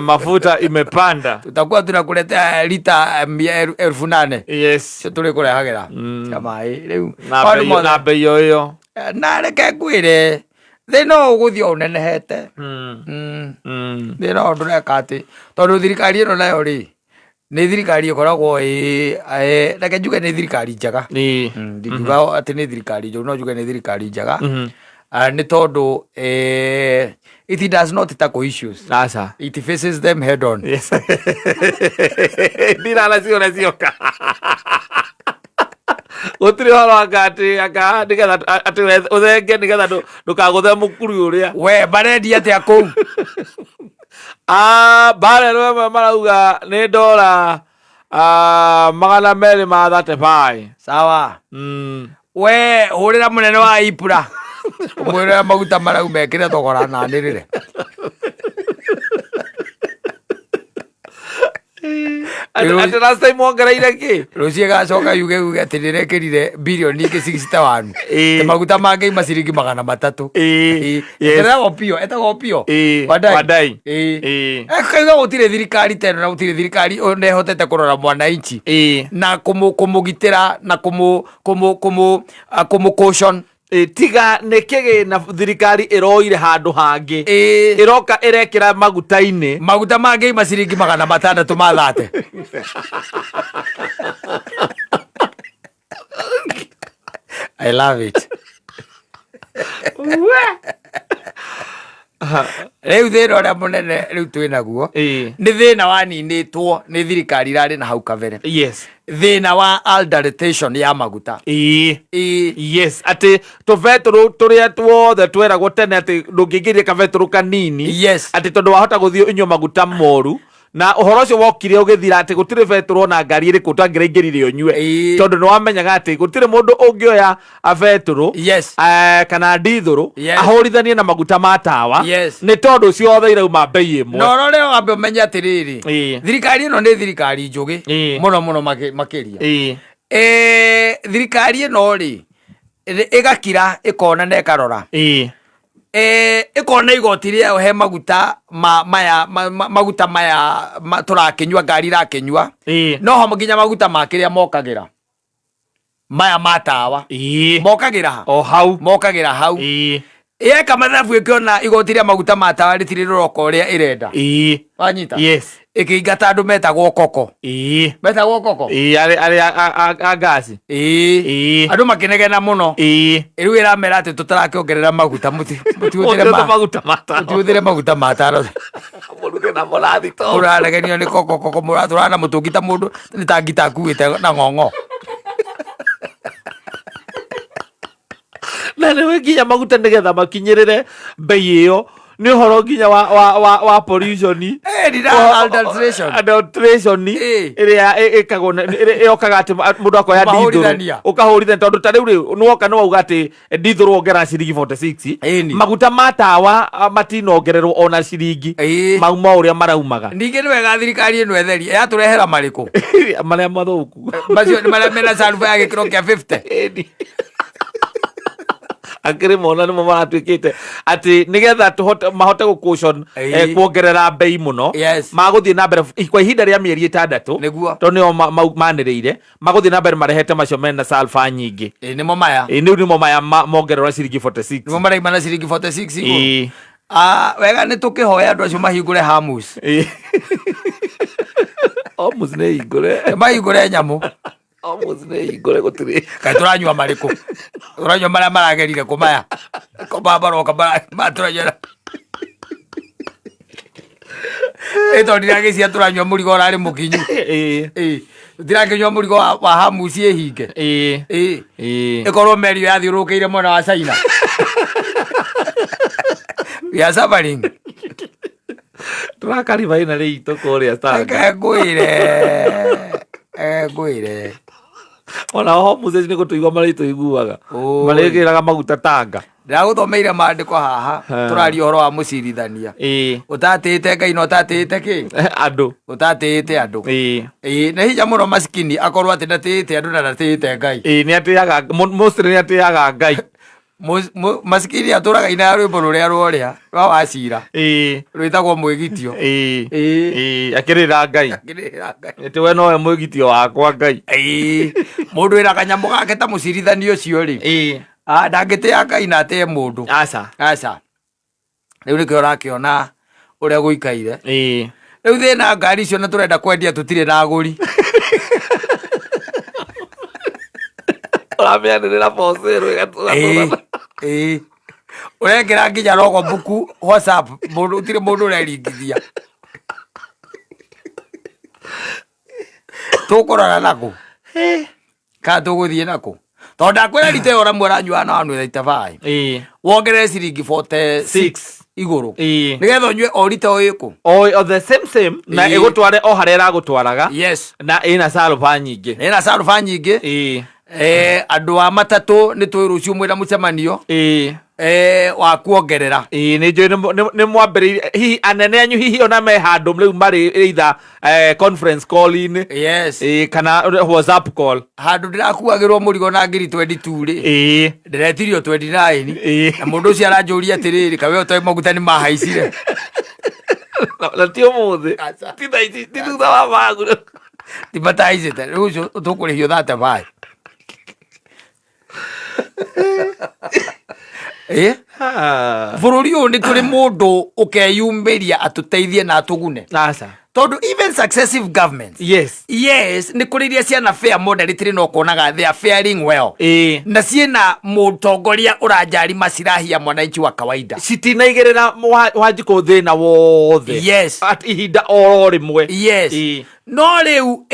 mafuta imepanda. Tutakuwa tunakuletea lita 8,000. Yes. Sio tulikulehagira. Kama leo. Na bei hiyo. Na reke kwire. Thino uguthio unenehete. Thino ndureka ati tondu thirikari ino nayo ri ni thirikari ikoragwo reke njuge ni thirikari njaga. Ndikuga ati ni thirikari njogu no njuge ni thirikari njaga. Ni tondu it does not tackle issues. Asa. It faces them head on. Yes. Dira la sioka. Utri horo agati nigetha ati uthenge nigetha ndukaguthe mukuru uria we barendi ati akou bare no marauga ni $1,000 magana merĩ ma 35. Sawa. We hurira munene wa ipura. Umwira maguta marau mekire thogora na ndirire. Ati last time wongereire ki? Rucie gacoka yuge ati ndirekirire bilioni ingĩ 61. Te maguta mangĩ maciringi 300. Etagwo pio. Wadai. Ekaiga gũtirĩ thirikari teno na gũtirĩ thirikari nehotete kũrora mwananchi na kũmũgitĩra na kũmũ tiga nekege na thirikari iroire handu hangi iroka irekira maguta-ini maguta mangĩ maciringi 600 mathate. I love it. Rĩu thĩna ũrĩa mũnene rĩu twĩnaguo nĩ thĩna waninĩtwo nĩ thirikari irarĩ na hau kabere. Yes. Thĩna wa adulteration ya maguta. Yes. Ati tũbetũrũ tũrĩa tuothe tweragwo tene ati ndũngĩingĩria kabetũrũ kanini. Yes. Ati tondũ wahota gũthiĩ ũnyue maguta moru. Na uhoro ucio wokire ugithira ati gutire betũrũ na ngari iriku utangĩraingĩrire unyue tondu ni wamenyaga ati gutire mundu ungioya abetũrũ kana ndithũrũ ahorithanie na maguta ma tawa ni tondu ucio othe irauma bei imwe. No rore wambe umenye atiriri thirikari ino ni thirikari njugi muno makiria. Thirikari ino ri igakira ikona na ikarora ikona igoti rĩayo he maguta maguta maya tũrakinyua ngari rakinyua no ho nginya maguta makĩrĩa mokagira maya matawa mokagira hau eka mathabu ĩkĩona igoti rĩa maguta matawa rĩtirĩ rũroko ũrĩa ĩrenda wanyita ĩkĩingata andũ metagwo koko arĩ a gasi andũ makĩnegena mũno rĩu ĩramera atĩ tũtarakĩongerera maguta mũtihũthĩre maguta mataro mũraregenio nĩ koko mũratũrana mũtũngita mũndũ nĩ tangita akuĩte na ng'ong'o. Na rĩu nginya maguta nĩgetha makinyĩrĩre bei ĩyo ni uhoro nginya wa pollution adulteration iria ikagwo yokaga ati mundu akoya ndithũrũ ukahurithania tondu ta riu nuoka no uga ati ndithũrũ ongera ciringi 46 maguta matawa matinongererwo ona ciringi mauma uria maraumaga. Ningĩ nĩ wega thirikari ĩno etheri yaturehera marĩkũ maria mathuku macio maria mena salva ya gĩkĩro kĩa 50 akiri mona nimo maratuikite ati nigetha mahote gukushon kuongerera bei muno maguthie na mbere kwa ihinda ria mieri 6 to nio maniriire maguthie na mbere marehete macio mena salfa nyingi nimo maya nimo maya mongerera ciringi 46 nimo mara imana ciringi 46 wega nĩ tũkĩhoya andũ acio mahingũre hamus mahingũre nyamũ igore gutiri kai turanyua marĩkũ turanyua maria maragerire kumaya kobabaroka maturanyua eto ndiragĩcia turanyua mũrigo ũrarĩ mũkinyu tũtirakinyua mũrigo wa hamuci ĩhinge ĩkorwo meri yathiũrũrũkĩire mwena wa China we are suffering turakariba ina rĩitũ kũrĩa Tanga ngwĩre ona ho muzezi nĩ gũtũigua marĩtũ iguaga marĩgĩraga maguta Tanga. Ndagũthomeire maandĩko haha tũraria ũhoro wa mũcirithania ũtatĩte Ngai na ũtatĩte kĩ andũ ũtatĩte andũ na hinya mũno maskini akorwo atĩ ndatĩte andũ na ndatĩte Ngai nĩ atĩaga mostly nĩ atĩaga Ngai maskini atũraga ina rwĩmbo rũrĩa rũrĩa rwa wacira rwĩtagwo mwĩgitio akĩrĩra Ngai ĩtĩ we nowe mwĩgitio wakwa Ngai mũndũ wĩna kanyamũ gake ta mũcirithania ũcio rĩ ndangĩtĩa Ngai na atĩe mũndũ aca rĩu nĩkĩo ũrakĩona ũrĩa gũikaire rĩu thĩna ngari icio na tũrenda kwendia tũtirĩ na agũri ũramĩanĩrĩra bocero ĩgatũra ũrengera nginya rogo buku WhatsApp ũtirĩ mũndũ ũreringithia tũkũrora nakũ kana tũgũthiĩ nakũ tondũ ndakwĩra rita ĩyo ũramwe ũranyua na wanũ thaita baĩ wongerere ciringi 46 iguru nigetha nywe orita oyiko o the same na igutware o harera gutwaraga yes na ina sarufa nyingi andu a matatu ni twirucio mwira mucemanio wa kuongerera ni njoy ni mwambiri hihi anene anyu hihi ona me handu riu mari either conference call in yes kana WhatsApp call handu ndirakuagirwo murigo na ngiri 22 ri ndiretirio 29 na mundu ucio aranjuria atiriri kawe utoi maguta ni mahaicire na tio muthe ti thutha wa magu ti mataicite riu ucio tukurihio thate bai bururi uyu ni turi mundu ukeyumbiria atuteithie na atugune tondu even successive governments yes ni kuriria ciana fair moderate no konaga they are faring well na ciena mutongoria urajari macirahia mwananchi wa kawaida citinaigerera wanjiko thina wothe yes at ihinda oro rimwe yes no riu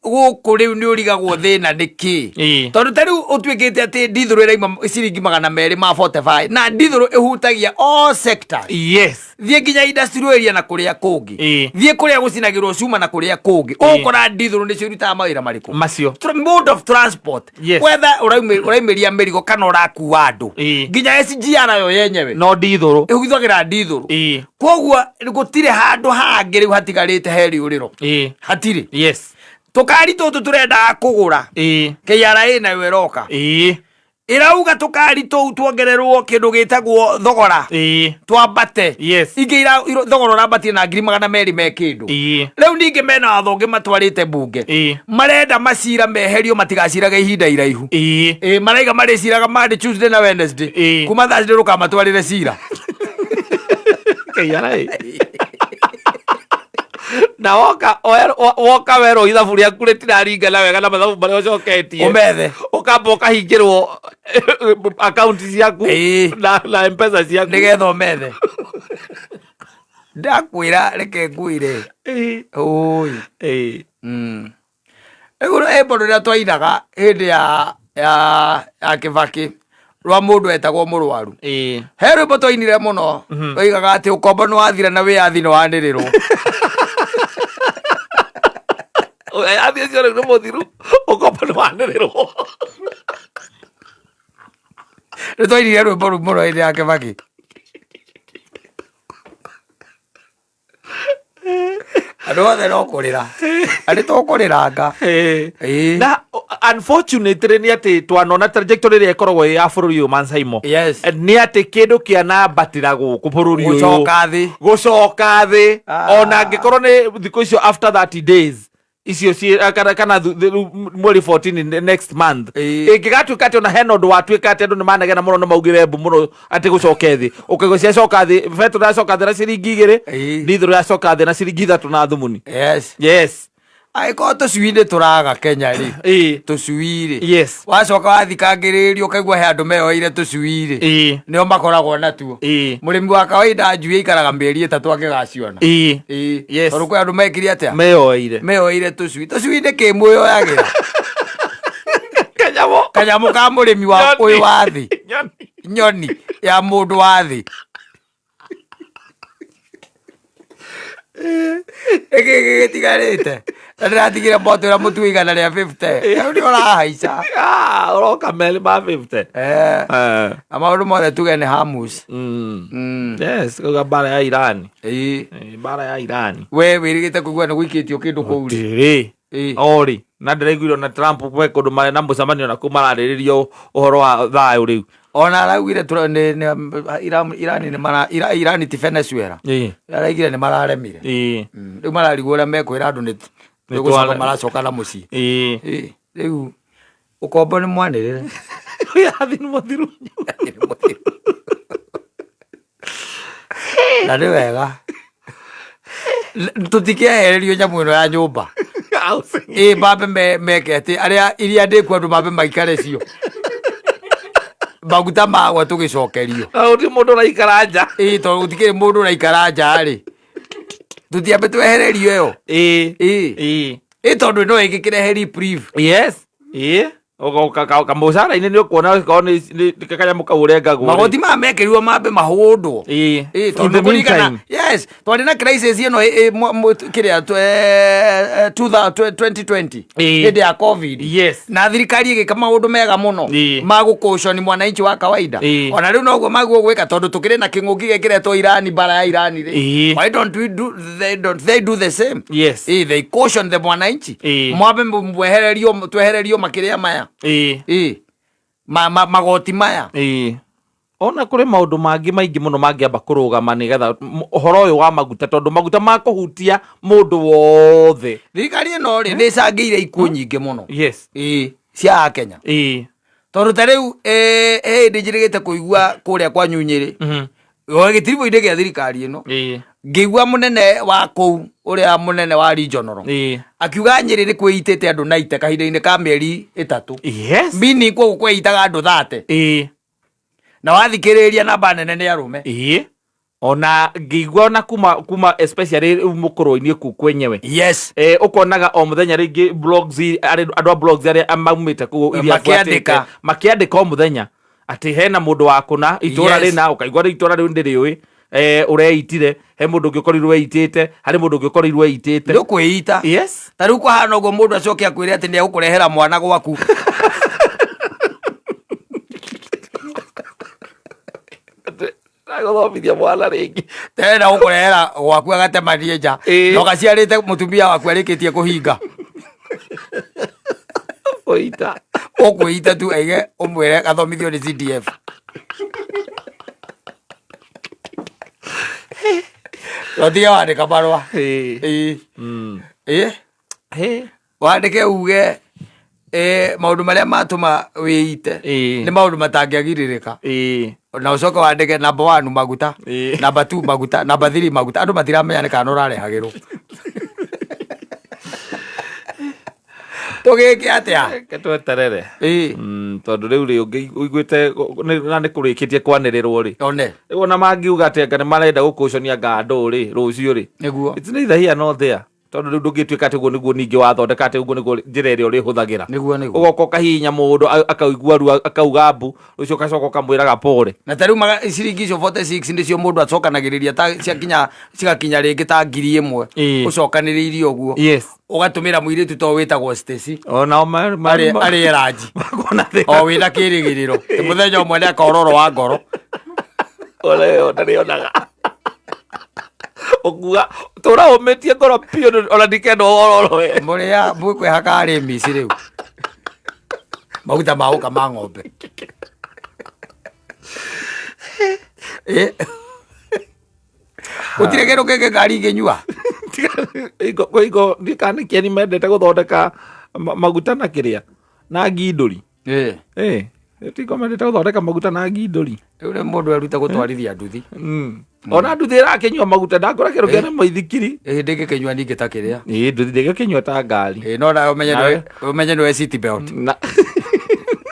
guku riu ni urigagwo thina niki tondu tariu utwikite ati ndithuru iraima ciringi 200 ma 45 na ndithuru ihutagia all sectors thie nginya industry area na kuria kungi thie kuria gucinagirwo cuma na kuria kungi ukora ndithuru ni cirutaga mawira mariku macio mode of transport whether uraimeria mirigo kana urakuwa andu nginya SGR yo yenyewe no ndithuru ihuthagira ndithuru koguo gutire handu hangi riu hatigarite heri uriro hatiri tukari tutu turenda kugura KRA na weroka irauga tukari tu tuongererwo kindu gitagwo thogora twambate ingira thogora rambatie na ngiri 200 me kindu riu ninge mena athonge matwarite bunge marenda macira meherio matigaciraga ihinda iraihu maraiga mariciraga Monday Tuesday na Wednesday kuma Thursday rukamatwarire cira KRA na woka wero ithabu riaku ritiraringana wega na mathabu maria ucoketie umethe ukamba ukahingirwo account ciaku na mpesa ciaku nigetha umethe ndakwira reke ngwire oi eguru ebodo ria twainaga hindi ya Kibaki rwa mundu etagwo murwaru he rwimbo twainire muno oigaga ati ukombo ni wathira na wiyathi ni wanirirwo athia cio riu ni muthiru ukombo ni wanirirwo ni twainire rwimbo ru muno hindi ya Kibaki andu othe no kurira ani tukuriranga na unfortunately ni ati twanona trajectory ria ikoragwo ya bururi uyu Mansaimo ni ati kindu kia nambatira guku bururi uyu gucoka thi ona ngikorwo ni thiko icio after 30 days icio kana mweri 14 next month ingigatuika ati ona hena undu watuika ati andu ni manegena muno no maugire mbu muno ati gucoke thi ukigocia coka thi fetu na coka thi na ciringi 2 ndithuru ya coka thi na ciringi 3 na thumuni yes aiko tucuinde turaga Kenya ri tucuire wacoka wathikangiririo kaigua he andu meoire tucuire nio makoragwo natuo murimi wa kawaida njui ikaraga mieri 3 akigaciona toru kwi andu mekire atia meoire tucuinde kimuoyagira kanyamo ka murimi wa uyu wa thi nyoni ya mundu wa thi gitigarite ndiratigire mboto ira mutu igana ria 50 ndio urahaica uroka meli ma 50 amaundu mothe tuge ni hamus yes kuga bara ya Iran bara ya Iran we wirigite kuigua ni guikitio kindu kuu ri ori na ndiraiguiro na Trump we kundu mare na mucamanio na kumarariririo uhoro wa thayu riu ona araugire Iran ni mara Iran ti Venezuela araigire ni mararemire riu mararigwo ria mekwira andu ni gucoka maracoka na mucii riu ukombo ni mwanirire yathi ni muthiru na ni wega tutikehererio nyamu ino ya nyumba babe mekete aria iria ndiku andu babe maikare cio maguta magwa tugicokerio uti mundu raikara nja to utikire mundu raikara nja ri tutiambe twehererio yo tondu no igikire heri brief kamusara ine nio kuona ko ni kakanya muka urenga go magoti ma mekerirwo mambe mahundo tondu kurigana yes twari na crisis ino kiria 2020 hinde ya covid yes na thirikari igika maundu mega muno magukushoni mwananchi wa kawaida ona riu noguo maguo gwika tondu tukiri na kinguki gekiretwo Irani bara ya Irani ri why don't they do the same yes they caution the mwananchi mwambe twehererio makiria maya magoti maya ona kuri maundu mangi maingi muno mangiamba kurugama nigetha uhoro uyu wa maguta tondu maguta makuhutia mundu wothe thirikari ino ri nicangire ikuo nyingi muno yes cia Kenya tondu ta riu ndinjirigite kuigua kuria kwa Nyunyiri gitiribo-ine gia thirikari ino ngĩigua munene wa kũu uria munene wa regional akiuga Nyeri ni kwĩitĩte andu 90 kahinda-inĩ ka mĩeri 3 yes bini kwa kwĩitaga andu 30 na wathikĩrĩria namba nene nĩ arume ona ngĩigua ona kuma especially mukuru-ini ku kwenyewe yes ukonaga o muthenya ringi blogs andu a blogs aria maumite ku iria makiandika o muthenya ati hena mundu wa kuna itura rina ukaigua itura riu ndiriwi ureitire he mundu ngikorirwo weitite hari mundu ngikorirwo weitite ndio kwĩita yes ta riu kuhana uguo mundu acoke akwire ati ni agukurehera mwana gwaku agothomithia mwana ringi tena gukurehera gwaku agatemanie nja no gaciarite mutumia waku arikitie kuhinga oita ukwĩita tu aige umwire gathomithio ni CDF Rodia wandika barua wandike uge maundu maria matuma wiite ni maundu matangiagiririka na ucoke wandike number 1 maguta number 2 maguta number 3 maguta andu matiramenya ni kana urarehagirwo tugike atia ketweterere tondu riu ri uiguite na ni kurikitie kwanirirwo ri ona mangiuga ati anga ni marenda gukuconia ngandu ri rucio ri niguo it's neither here nor there tondu riu ndungituika ati guo niguo ningi wathondeka ati uguo niguo njira iria urihuthagira ugoka kahinya mundu akaigua ru akauga mbu rucio kacoka kamwiraga pore na tariu ciringi icio 46 ndicio mundu acokanagiriria ta cigakinya ringi ta 1000 ucokaniriirie uguo yes ugatumira muiritu to witagwo Stacy ona ari raji o wina kirigiriro ti muthenya umwe ni akororo wa ngoro ole ndarionaga okuga tora ometie ngoro pio ona ndikendo ororo we muria mbukwe hakari misi riu maguta mauka ma ng'ombe utire kero keke ngari nginyua igo ndikanikia ni mendete guthondeka maguta na kiria na nginduri tiko mendete guthondeka maguta na nginduri riu mundu aruta gutwarithia nduthi ona nduthi irakinyua maguta ndakora kero kena maithikiri ndingikinyua ningi ta kiria nduthi ndingikinyua ta ngari no na umenye no seat belt no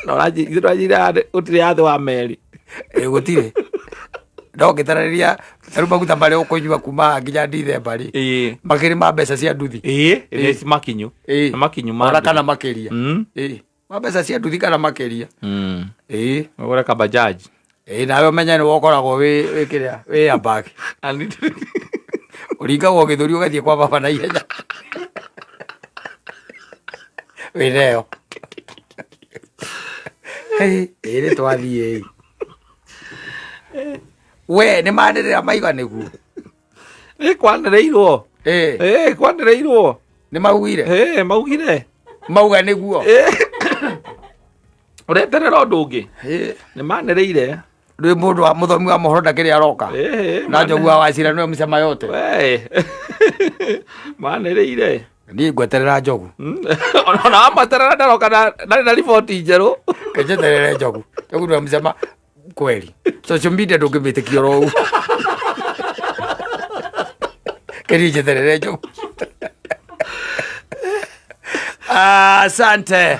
rajira utire yathe wa meri gutire ndogitarariria riu maguta maria ukunyua kuma nginya December ri makiri ma mbeca cia nduthi makinyu ora kana makiria ma mbeca cia nduthi kana makiria ora kabajaji nawe umenya ni wokoragwo wi kiria wi abag uringagwo githuri ugathie kwa baba na ihenya wineo iri twathie we ni mandirira maiga niguo kwanĩrĩirwo kwanĩrĩirwo ni maugire mauga niguo ureterera ũndũ ũngĩ nĩ manĩrĩire rĩ mundu wa muthomi wa mohoro ndakĩrĩ aroka na njogu wa wacira nĩwe mĩcema yote manĩrĩire niĩ ngweterera njogu ona amaterera ndaroka ndarĩ na riboti njerũ kenjeterere njogu nĩwe mĩcema kweli social media ndũngĩmĩtĩkia oro ũguo keri njeterere njogu asante